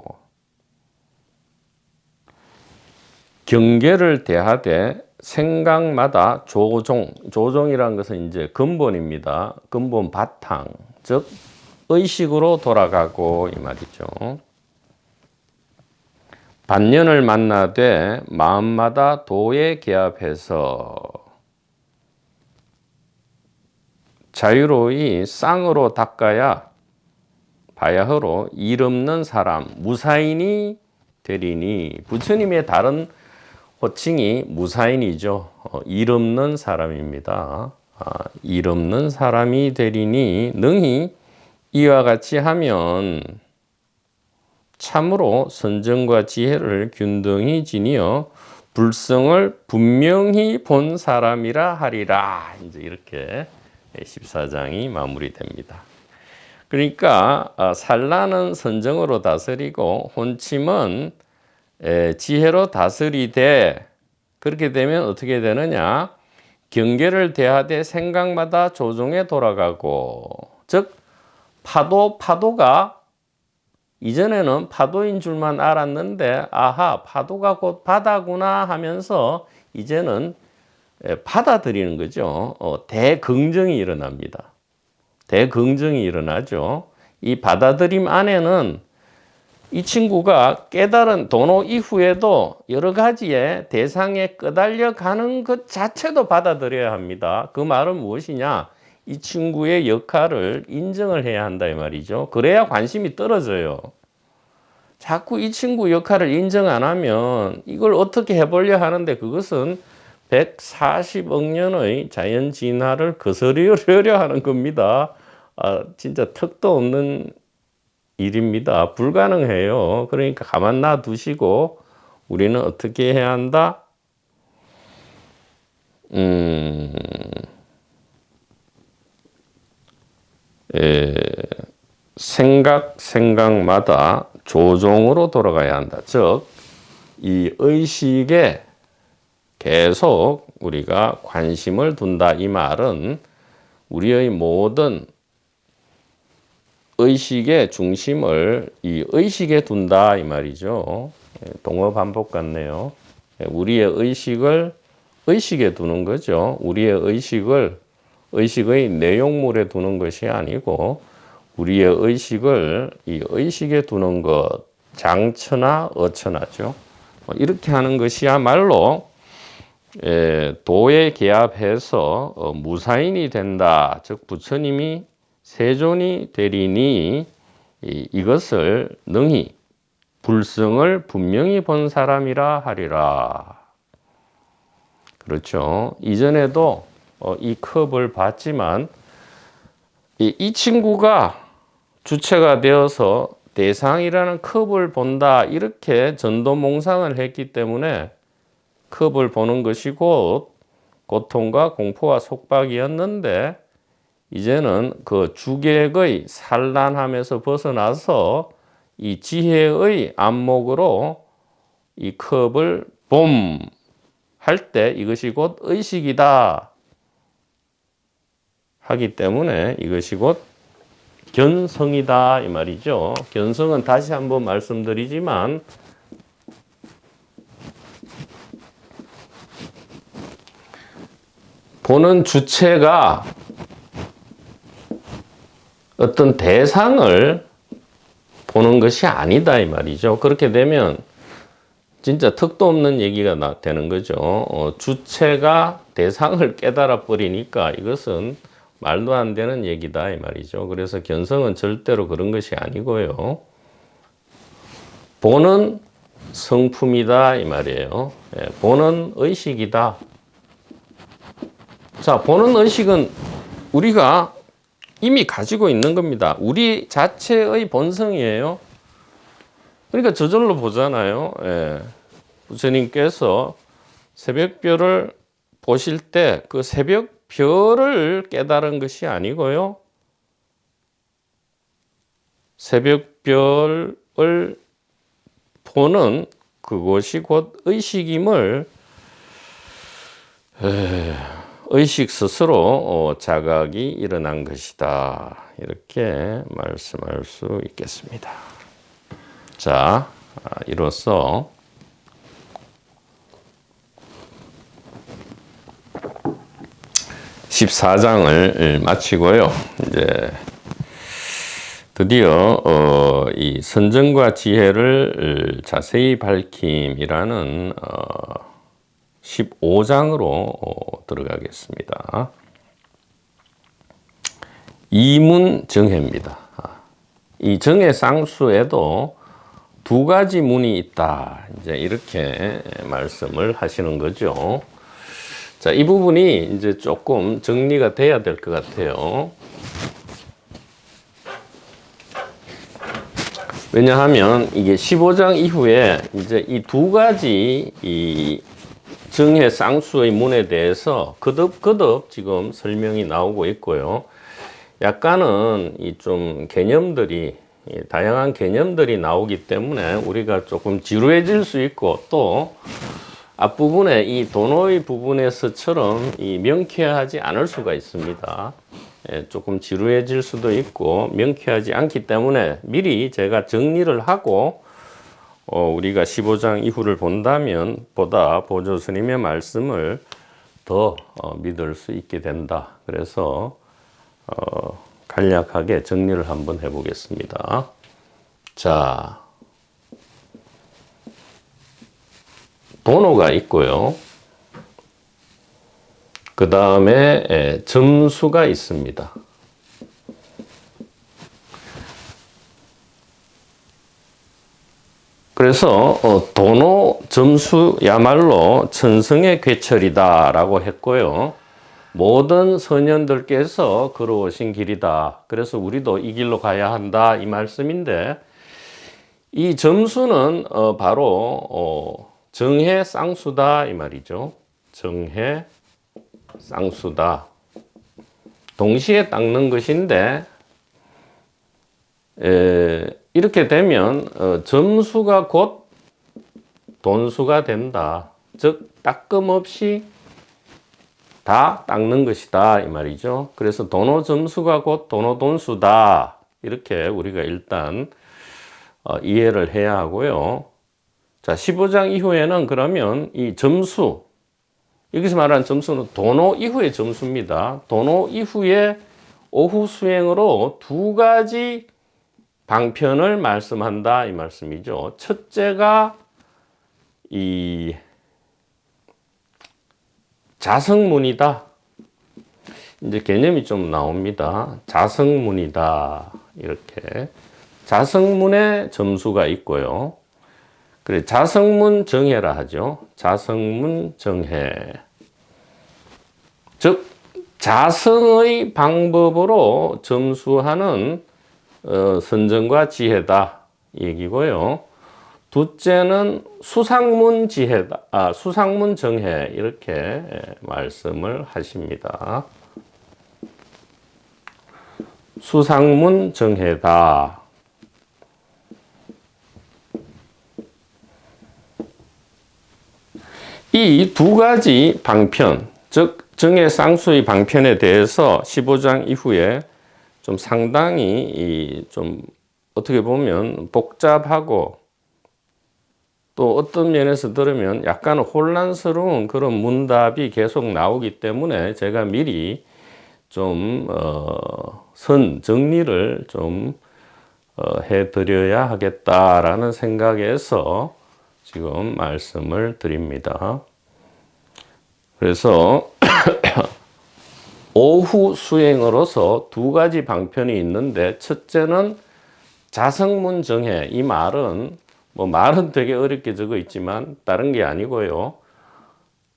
경계를 대하되 생각마다 조종이라는 것은 이제 근본입니다. 근본 바탕, 즉 의식으로 돌아가고 이 말이죠. 반년을 만나되 마음마다 도에 개합해서 자유로이 쌍으로 닦아야 바야흐로 일 없는 사람, 무사인이 되리니. 부처님의 다른 호칭이 무사인이죠. 일 없는 사람입니다. 일 없는 사람이 되리니 능히 이와 같이 하면 참으로 선정과 지혜를 균등히 지니어 불성을 분명히 본 사람이라 하리라. 이제 이렇게 14장이 마무리됩니다. 그러니까 산란은 선정으로 다스리고 혼침은 지혜로 다스리되, 그렇게 되면 어떻게 되느냐? 경계를 대하되 생각마다 조종에 돌아가고, 즉 파도가 이전에는 파도인 줄만 알았는데 아하, 파도가 곧 바다구나 하면서 이제는 받아들이는 거죠. 대긍정이 일어납니다. 대긍정이 일어나죠. 이 받아들임 안에는 이 친구가 깨달은 도노 이후에도 여러 가지의 대상에 끄달려 가는 것 자체도 받아들여야 합니다. 그 말은 무엇이냐? 이 친구의 역할을 인정을 해야 한다 이 말이죠. 그래야 관심이 떨어져요. 자꾸 이 친구 역할을 인정 안 하면 이걸 어떻게 해보려 하는데 그것은 140억 년의 자연 진화를 거스르려 하는 겁니다. 진짜 턱도 없는 일입니다. 불가능해요. 그러니까 가만 놔두시고 우리는 어떻게 해야 한다? 생각마다 조종으로 돌아가야 한다. 즉, 이 의식에 계속 우리가 관심을 둔다. 이 말은 우리의 모든 의식의 중심을 이 의식에 둔다. 이 말이죠. 동어 반복 같네요. 우리의 의식을 의식에 두는 거죠. 우리의 의식을 의식의 내용물에 두는 것이 아니고 우리의 의식을 이 의식에 두는 것, 장처나 어처나죠. 이렇게 하는 것이야말로 도에 개합해서 무사인이 된다. 즉 부처님이 세존이 되리니 이것을 능히 불성을 분명히 본 사람이라 하리라. 그렇죠. 이전에도 이 컵을 봤지만 이 친구가 주체가 되어서 대상이라는 컵을 본다. 이렇게 전도몽상을 했기 때문에 컵을 보는 것이 곧 고통과 공포와 속박이었는데 이제는 그 주객의 산란함에서 벗어나서 이 지혜의 안목으로 이 컵을 봄 할 때 이것이 곧 의식이다 하기 때문에 이것이 곧 견성이다 이 말이죠. 견성은 다시 한번 말씀드리지만 보는 주체가 어떤 대상을 보는 것이 아니다 이 말이죠. 그렇게 되면 진짜 턱도 없는 얘기가 되는 거죠. 주체가 대상을 깨달아 버리니까 이것은 말도 안 되는 얘기다 이 말이죠. 그래서 견성은 절대로 그런 것이 아니고요. 보는 성품이다 이 말이에요. 보는 의식이다. 자, 보는 의식은 우리가 이미 가지고 있는 겁니다. 우리 자체의 본성이에요. 그러니까 저절로 보잖아요. 부처님께서 새벽별을 보실 때 그 새벽별을 깨달은 것이 아니고요. 새벽별을 보는 그것이 곧 의식임을 의식 스스로 자각이 일어난 것이다. 이렇게 말씀할 수 있겠습니다. 자, 이로써 14장을 마치고요. 이제 드디어 이 선정과 지혜를 자세히 밝힘이라는 15장으로 들어가겠습니다. 이문정해입니다. 이 정해 쌍수에도 두 가지 문이 있다. 이제 이렇게 말씀을 하시는 거죠. 자, 이 부분이 이제 조금 정리가 돼야 될 것 같아요. 왜냐하면 이게 15장 이후에 이제 이 두 가지 이 정해 쌍수의 문에 대해서 거듭 지금 설명이 나오고 있고요. 약간은 이 좀 개념들이 다양한 개념들이 나오기 때문에 우리가 조금 지루해질 수 있고 또 앞부분에 이 도노의 부분에서처럼 이 명쾌하지 않을 수가 있습니다. 조금 지루해질 수도 있고 명쾌하지 않기 때문에 미리 제가 정리를 하고 우리가 15장 이후를 본다면 보다 보조 스님의 말씀을 더 믿을 수 있게 된다. 그래서 간략하게 정리를 한번 해보겠습니다. 자, 도노가 있고요. 그 다음에 점수가 있습니다. 그래서 도노 점수야말로 천성의 괴철이다라고 했고요. 모든 선현들께서 걸어오신 길이다. 그래서 우리도 이 길로 가야 한다 이 말씀인데, 이 점수는 바로 정해 쌍수다 이 말이죠. 정해 쌍수다. 동시에 닦는 것인데, 이렇게 되면 점수가 곧 돈수가 된다. 즉 따끔없이 다 닦는 것이다 이 말이죠. 그래서 도노 점수가 곧 도노 돈수다. 이렇게 우리가 일단 이해를 해야 하고요. 자, 15장 이후에는 그러면 이 점수, 여기서 말하는 점수는 도노 이후의 점수입니다. 도노 이후에 오후 수행으로 두 가지 방편을 말씀한다 이 말씀이죠. 첫째가 이 자성문이다. 이제 개념이 좀 나옵니다. 자성문이다. 이렇게 자성문에 점수가 있고요. 그래, 자성문 정해라 하죠. 자성문 정해. 즉 자성의 방법으로 점수하는 선정과 지혜다 얘기고요. 둘째는 수상문 지혜다, 수상문 정해 이렇게 말씀을 하십니다. 수상문 정해다. 이 두 가지 방편, 즉 정해 쌍수의 방편에 대해서 15장 이후에 좀 상당히 좀 어떻게 보면 복잡하고 또 어떤 면에서 들으면 약간 혼란스러운 그런 문답이 계속 나오기 때문에 제가 미리 좀 선 정리를 좀 해드려야 하겠다라는 생각에서 지금 말씀을 드립니다. 그래서 오후 수행으로서 두 가지 방편이 있는데, 첫째는 자성문 정해. 이 말은 말은 되게 어렵게 적어 있지만 다른 게 아니고요.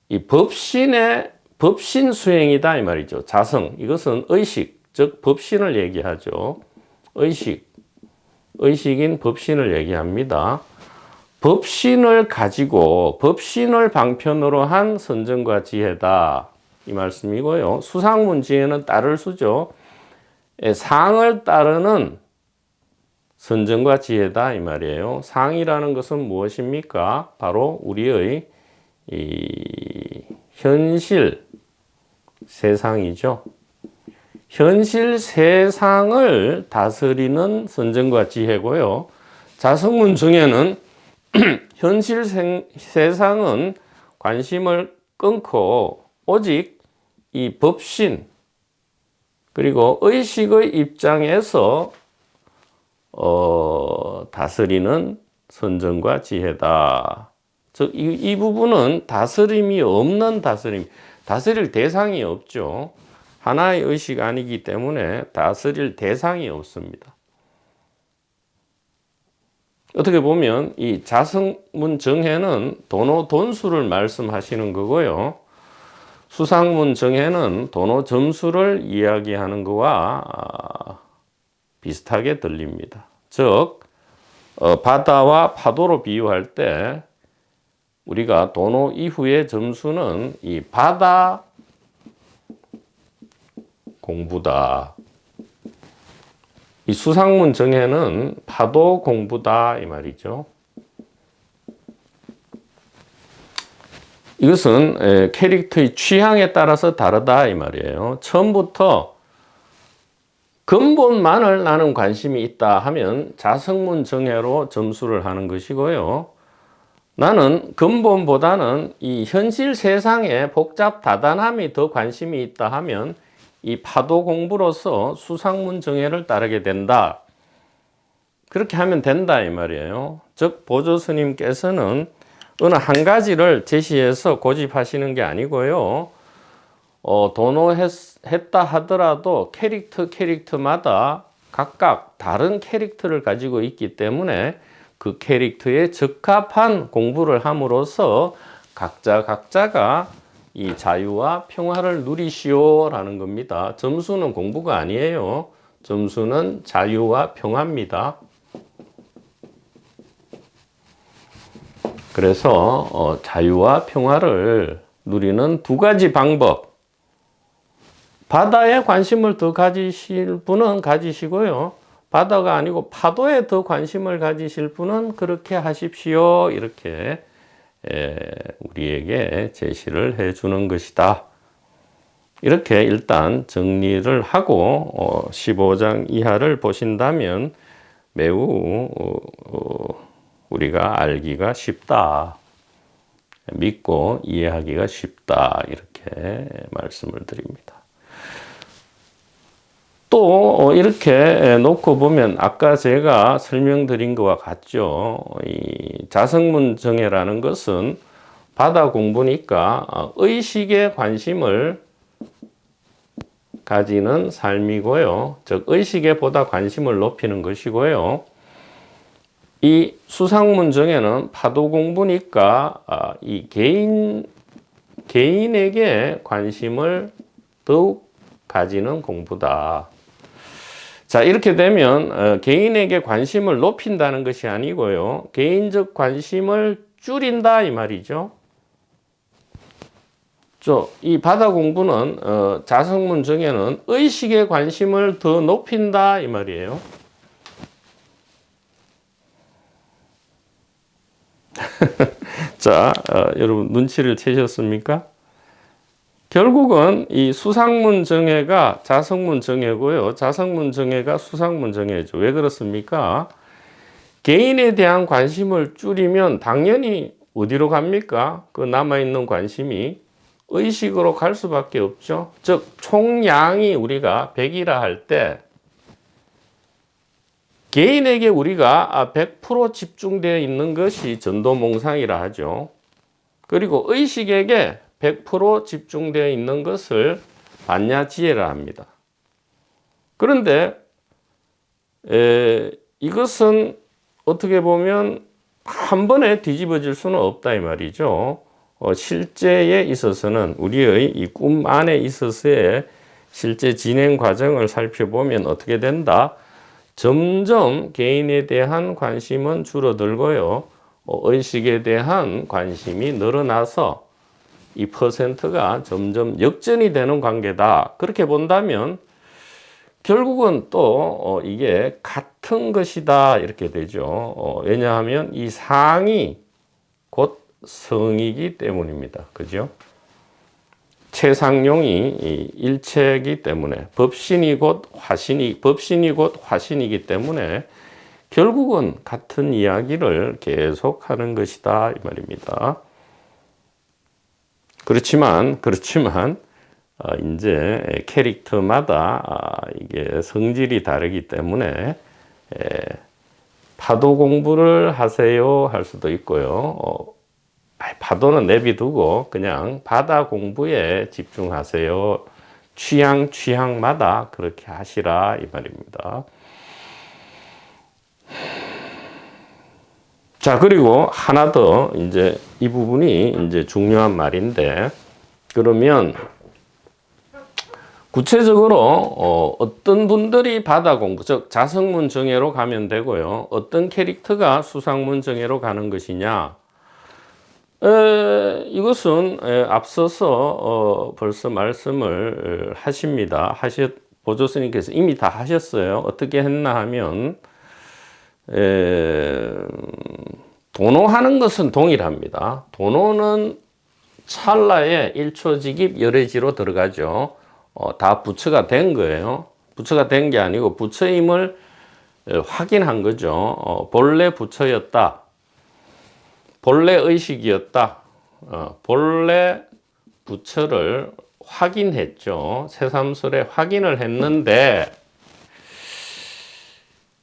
이 법신 수행이다 이 말이죠. 자성, 이것은 의식, 즉 법신을 얘기하죠. 의식인 법신을 얘기합니다. 법신을 가지고 법신을 방편으로 한 선정과 지혜다 이 말씀이고요. 수상문 지혜는 따를 수죠. 상을 따르는 선정과 지혜다 이 말이에요. 상이라는 것은 무엇입니까? 바로 우리의 이 현실 세상이죠. 현실 세상을 다스리는 선정과 지혜고요. 자성문 정해는 현실 세상은 관심을 끊고 오직 이 법신 그리고 의식의 입장에서 다스리는 선정과 지혜다. 즉 이 부분은 다스림이 없는 다스림, 다스릴 대상이 없죠. 하나의 의식 아니기 때문에 다스릴 대상이 없습니다. 어떻게 보면 이 자성문 정해는 도노 돈수를 말씀하시는 거고요. 수상문 정해는 도노 점수를 이야기하는 것과 비슷하게 들립니다. 즉 바다와 파도로 비유할 때 우리가 도노 이후의 점수는 이 바다 공부다. 이 수상문 정해는 파도 공부다 이 말이죠. 이것은 캐릭터의 취향에 따라서 다르다 이 말이에요. 처음부터 근본만을 나는 관심이 있다 하면 자성문 정해로 점수를 하는 것이고요. 나는 근본보다는 이 현실 세상의 복잡 다단함이 더 관심이 있다 하면 이 파도 공부로서 수상문 정해를 따르게 된다. 그렇게 하면 된다 이 말이에요. 즉 보조 스님께서는 어느 한 가지를 제시해서 고집하시는 게 아니고요. 도노했다 하더라도 캐릭터마다 각각 다른 캐릭터를 가지고 있기 때문에 그 캐릭터에 적합한 공부를 함으로써 각자가 이 자유와 평화를 누리시오라는 겁니다. 점수는 공부가 아니에요. 점수는 자유와 평화입니다. 그래서 자유와 평화를 누리는 두 가지 방법. 바다에 관심을 더 가지실 분은 가지시고요. 바다가 아니고 파도에 더 관심을 가지실 분은 그렇게 하십시오. 이렇게 우리에게 제시를 해 주는 것이다. 이렇게 일단 정리를 하고 15장 이하를 보신다면 매우 우리가 알기가 쉽다. 믿고 이해하기가 쉽다. 이렇게 말씀을 드립니다. 또 이렇게 놓고 보면 아까 제가 설명드린 것과 같죠. 이 자성문정해라는 것은 바다 공부니까 의식에 관심을 가지는 삶이고요. 즉 의식에 보다 관심을 높이는 것이고요. 이 수상문정해는 파도 공부니까 이 개인에게 관심을 더욱 가지는 공부다. 자, 이렇게 되면 개인에게 관심을 높인다는 것이 아니고요. 개인적 관심을 줄인다 이 말이죠. 이 바다 공부는 자성문정해는 의식의 관심을 더 높인다 이 말이에요. 자, 여러분 눈치를 채셨습니까? 결국은 이 수상문정해가 자성문정해고요. 자성문정해가 수상문정해죠. 왜 그렇습니까? 개인에 대한 관심을 줄이면 당연히 어디로 갑니까? 그 남아있는 관심이 의식으로 갈 수밖에 없죠. 즉 총량이 우리가 100이라 할 때 개인에게 우리가 100% 집중되어 있는 것이 전도몽상이라 하죠. 그리고 의식에게 100% 집중되어 있는 것을 반야지혜라 합니다. 그런데 이것은 어떻게 보면 한 번에 뒤집어질 수는 없다 이 말이죠. 실제에 있어서는 우리의 이 꿈 안에 있어서의 실제 진행 과정을 살펴보면 어떻게 된다? 점점 개인에 대한 관심은 줄어들고요. 의식에 대한 관심이 늘어나서 이 퍼센트가 점점 역전이 되는 관계다. 그렇게 본다면 결국은 또 이게 같은 것이다 이렇게 되죠. 왜냐하면 이 상이 곧 성이기 때문입니다. 그죠? 최상용이 일체이기 때문에 법신이 곧 화신이기 때문에 결국은 같은 이야기를 계속하는 것이다 이 말입니다. 그렇지만 이제 캐릭터마다 이게 성질이 다르기 때문에 파도 공부를 하세요 할 수도 있고요. 파도는 내비두고 그냥 바다 공부에 집중하세요. 취향마다 그렇게 하시라 이 말입니다. 자, 그리고 하나 더 이제 이 부분이 이제 중요한 말인데 그러면 구체적으로 어떤 분들이 바다 공부, 즉 자성문정해로 가면 되고요. 어떤 캐릭터가 수상문정해로 가는 것이냐? 이것은 앞서서 벌써 말씀을 하십니다. 보조스님께서 이미 다 하셨어요. 어떻게 했나 하면 도노하는 것은 동일합니다. 도노는 찰나에 1초직입 열애지로 들어가죠. 다 부처가 된 거예요. 부처가 된 게 아니고 부처임을 확인한 거죠. 본래 부처였다. 본래 의식이었다. 본래 부처를 확인했죠. 새삼설에 확인을 했는데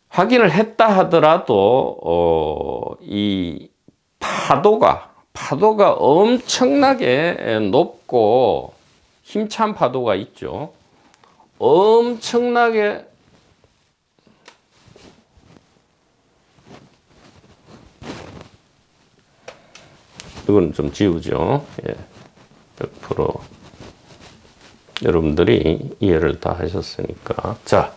확인을 했다 하더라도 이 파도가 엄청나게 높고 힘찬 파도가 있죠. 엄청나게 이건 좀 지우죠. 예, 100% 여러분들이 이해를 다 하셨으니까. 자,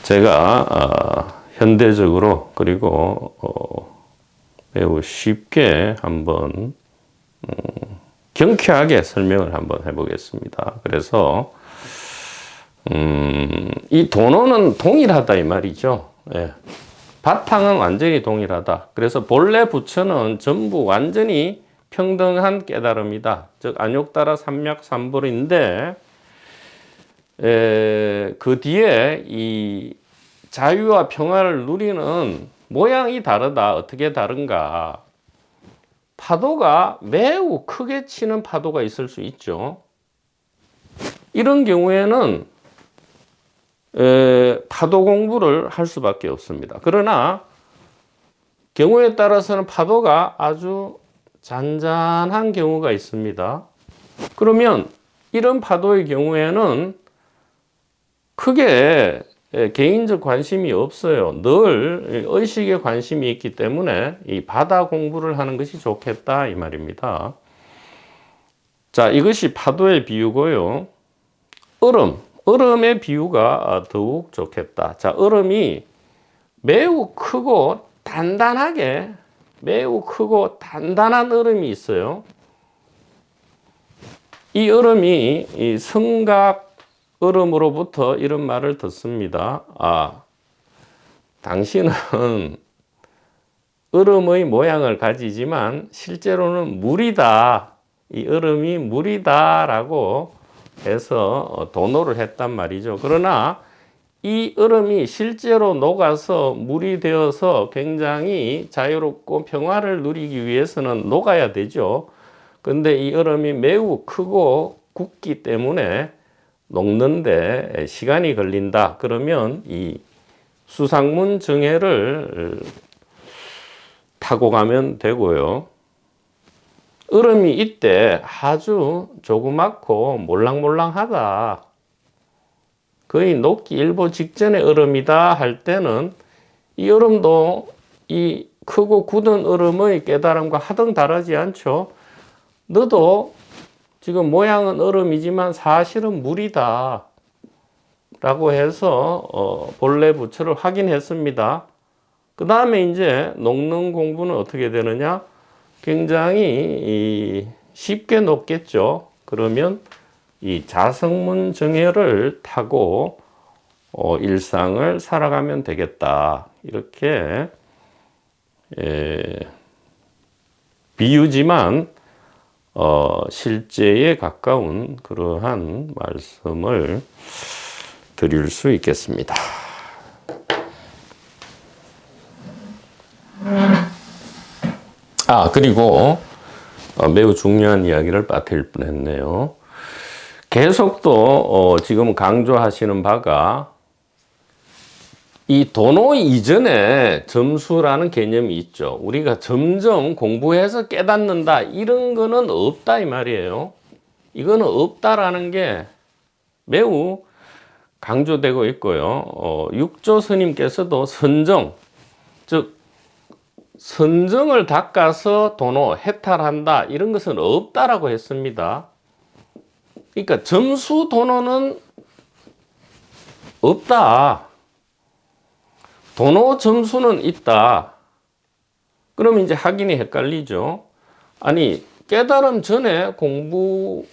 제가 현대적으로 그리고 매우 쉽게 한번 경쾌하게 설명을 한번 해보겠습니다. 그래서 이 도노는 동일하다 이 말이죠. 예. 바탕은 완전히 동일하다. 그래서 본래 부처는 전부 완전히 평등한 깨달음이다. 즉 안욕따라 삼맥삼불인데 그 뒤에 이 자유와 평화를 누리는 모양이 다르다. 어떻게 다른가? 파도가 매우 크게 치는 파도가 있을 수 있죠. 이런 경우에는 파도 공부를 할 수밖에 없습니다. 그러나 경우에 따라서는 파도가 아주 잔잔한 경우가 있습니다. 그러면 이런 파도의 경우에는 크게 개인적 관심이 없어요. 늘 의식에 관심이 있기 때문에 이 바다 공부를 하는 것이 좋겠다 이 말입니다. 자, 이것이 파도의 비유고요. 얼음의 비유가 더욱 좋겠다. 자, 얼음이 매우 크고 단단하게, 매우 크고 단단한 얼음이 있어요. 이 얼음이 이 성각 얼음으로부터 이런 말을 듣습니다. 아, 당신은 얼음의 모양을 가지지만 실제로는 물이다. 이 얼음이 물이다 라고 해서 도노를 했단 말이죠. 그러나 이 얼음이 실제로 녹아서 물이 되어서 굉장히 자유롭고 평화를 누리기 위해서는 녹아야 되죠. 근데 이 얼음이 매우 크고 굳기 때문에 녹는데 시간이 걸린다. 그러면 이 수상문 정해를 타고 가면 되고요. 얼음이 이때 아주 조그맣고 몰랑몰랑하다. 거의 녹기 일보 직전의 얼음이다 할 때는 이 얼음도 이 크고 굳은 얼음의 깨달음과 하등 다르지 않죠. 너도 지금 모양은 얼음이지만 사실은 물이다 라고 해서 본래 부처를 확인했습니다. 그 다음에 이제 녹는 공부는 어떻게 되느냐? 굉장히 쉽게 녹겠죠. 그러면 이 자성문 정해를 타고 일상을 살아가면 되겠다. 이렇게 비유지만 실제에 가까운 그러한 말씀을 드릴 수 있겠습니다. 그리고 매우 중요한 이야기를 빠뜨릴 뻔했네요. 계속 또 지금 강조하시는 바가 이 도노 이전에 점수라는 개념이 있죠. 우리가 점점 공부해서 깨닫는다 이런 거는 없다 이 말이에요. 이거는 없다라는 게 매우 강조되고 있고요. 육조 스님께서도 선정, 즉 선정을 닦아서 도노 해탈한다 이런 것은 없다라고 했습니다. 그러니까 점수 도노는 없다. 도노 점수는 있다. 그러면 이제 확인이 헷갈리죠. 아니 깨달음 전에 공부를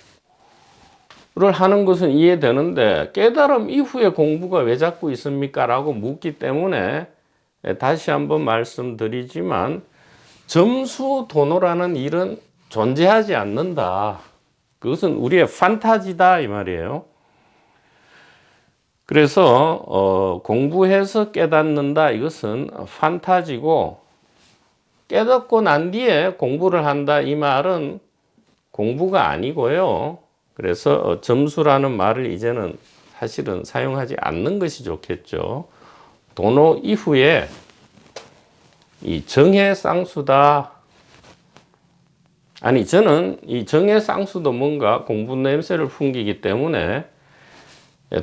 하는 것은 이해되는데 깨달음 이후에 공부가 왜 자꾸 있습니까? 라고 묻기 때문에 다시 한번 말씀드리지만 점수 도노라는 일은 존재하지 않는다. 그것은 우리의 판타지다 이 말이에요. 그래서 공부해서 깨닫는다 이것은 판타지고 깨닫고 난 뒤에 공부를 한다 이 말은 공부가 아니고요. 그래서 점수라는 말을 이제는 사실은 사용하지 않는 것이 좋겠죠. 도노 이후에 이 정해 쌍수다. 아니, 저는 이 정해 쌍수도 뭔가 공부 냄새를 풍기기 때문에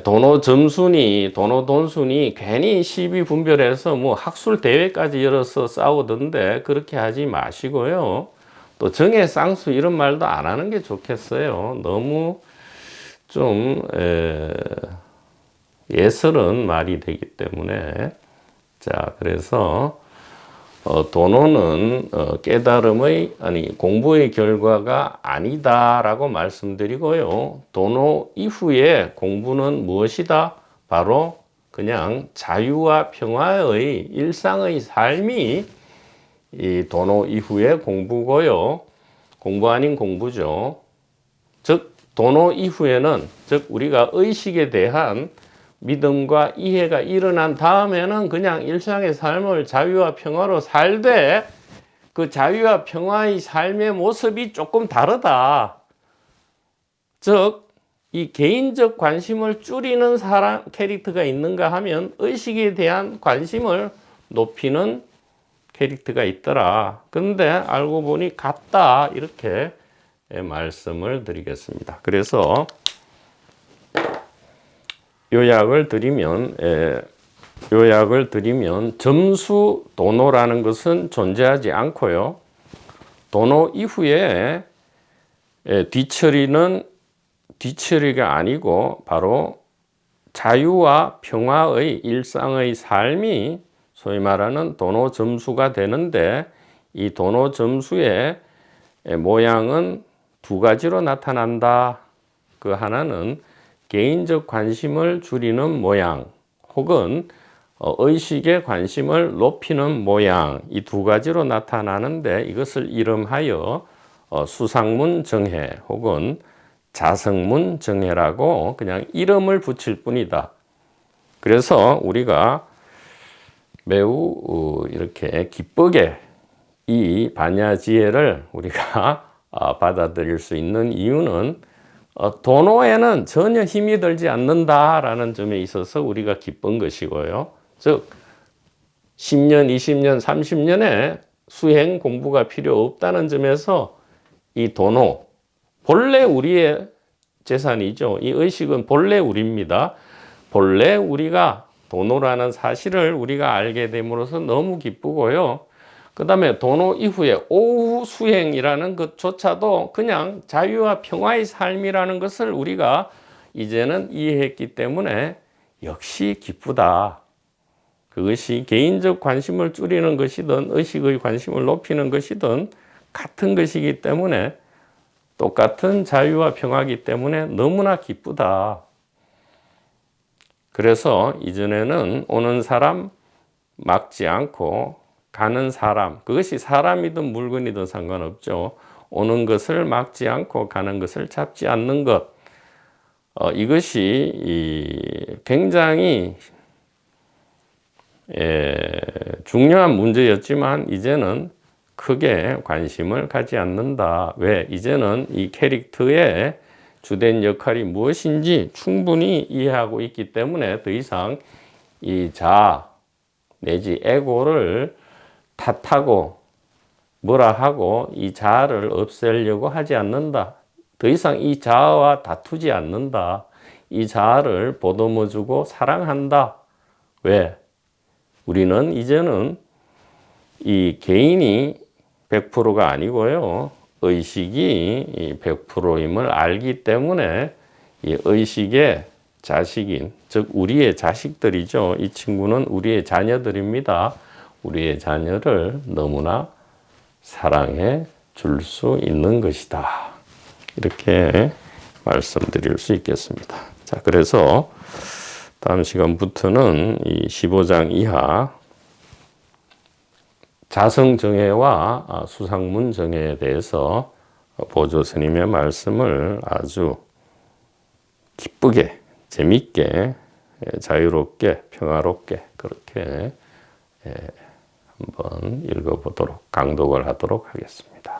도노 점순이, 도노 돈순이 괜히 시비 분별해서 뭐 학술 대회까지 열어서 싸우던데 그렇게 하지 마시고요. 또 정의 쌍수 이런 말도 안 하는 게 좋겠어요. 너무 좀 예스런 말이 되기 때문에. 자, 그래서 도노는 깨달음의 공부의 결과가 아니다라고 말씀드리고요. 도노 이후에 공부는 무엇이다? 바로 그냥 자유와 평화의 일상의 삶이 이 도노 이후의 공부고요. 공부 아닌 공부죠. 즉 도노 이후에는, 즉 우리가 의식에 대한 믿음과 이해가 일어난 다음에는 그냥 일상의 삶을 자유와 평화로 살되 그 자유와 평화의 삶의 모습이 조금 다르다. 즉 이 개인적 관심을 줄이는 사람 캐릭터가 있는가 하면 의식에 대한 관심을 높이는 캐릭터가 있더라. 근데 알고 보니 같다. 이렇게 말씀을 드리겠습니다. 그래서 요약을 드리면 점수 도노라는 것은 존재하지 않고요. 도노 이후에 뒤처리가 아니고 바로 자유와 평화의 일상의 삶이 소위 말하는 도노 점수가 되는데, 이 도노 점수의 모양은 두 가지로 나타난다. 그 하나는 개인적 관심을 줄이는 모양, 혹은 의식의 관심을 높이는 모양, 이 두 가지로 나타나는데 이것을 이름하여 수상문 정해 혹은 자성문 정해라고 그냥 이름을 붙일 뿐이다. 그래서 우리가 매우 이렇게 기쁘게 이 반야지혜를 우리가 받아들일 수 있는 이유는 도노에는 전혀 힘이 들지 않는다라는 점에 있어서 우리가 기쁜 것이고요. 즉 10년, 20년, 30년의 수행 공부가 필요 없다는 점에서 이 도노, 본래 우리의 재산이죠. 이 의식은 본래 우리입니다. 본래 우리가 도노라는 사실을 우리가 알게 됨으로써 너무 기쁘고요. 그 다음에 도노 이후에 오후 수행이라는 것조차도 그냥 자유와 평화의 삶이라는 것을 우리가 이제는 이해했기 때문에 역시 기쁘다. 그것이 개인적 관심을 줄이는 것이든 의식의 관심을 높이는 것이든 같은 것이기 때문에, 똑같은 자유와 평화이기 때문에 너무나 기쁘다. 그래서 이전에는 오는 사람 막지 않고 가는 사람, 그것이 사람이든 물건이든 상관없죠. 오는 것을 막지 않고 가는 것을 잡지 않는 것, 이것이 굉장히 중요한 문제였지만 이제는 크게 관심을 가지 않는다. 왜? 이제는 이 캐릭터의 주된 역할이 무엇인지 충분히 이해하고 있기 때문에 더 이상 이 자 내지 에고를 탓하고 뭐라 하고 이 자아를 없애려고 하지 않는다. 더 이상 이 자아와 다투지 않는다. 이 자아를 보듬어주고 사랑한다. 왜? 우리는 이제는 이 개인이 100%가 아니고요. 의식이 100%임을 알기 때문에 이 의식의 자식인, 즉 우리의 자식들이죠. 이 친구는 우리의 자녀들입니다. 우리의 자녀를 너무나 사랑해 줄 수 있는 것이다. 이렇게 말씀드릴 수 있겠습니다. 자, 그래서 다음 시간부터는 이 15장 이하 자성정해와 수상문 정해에 대해서 보조 스님의 말씀을 아주 기쁘게, 재밌게, 자유롭게, 평화롭게 그렇게 한번 읽어보도록, 강독을 하도록 하겠습니다.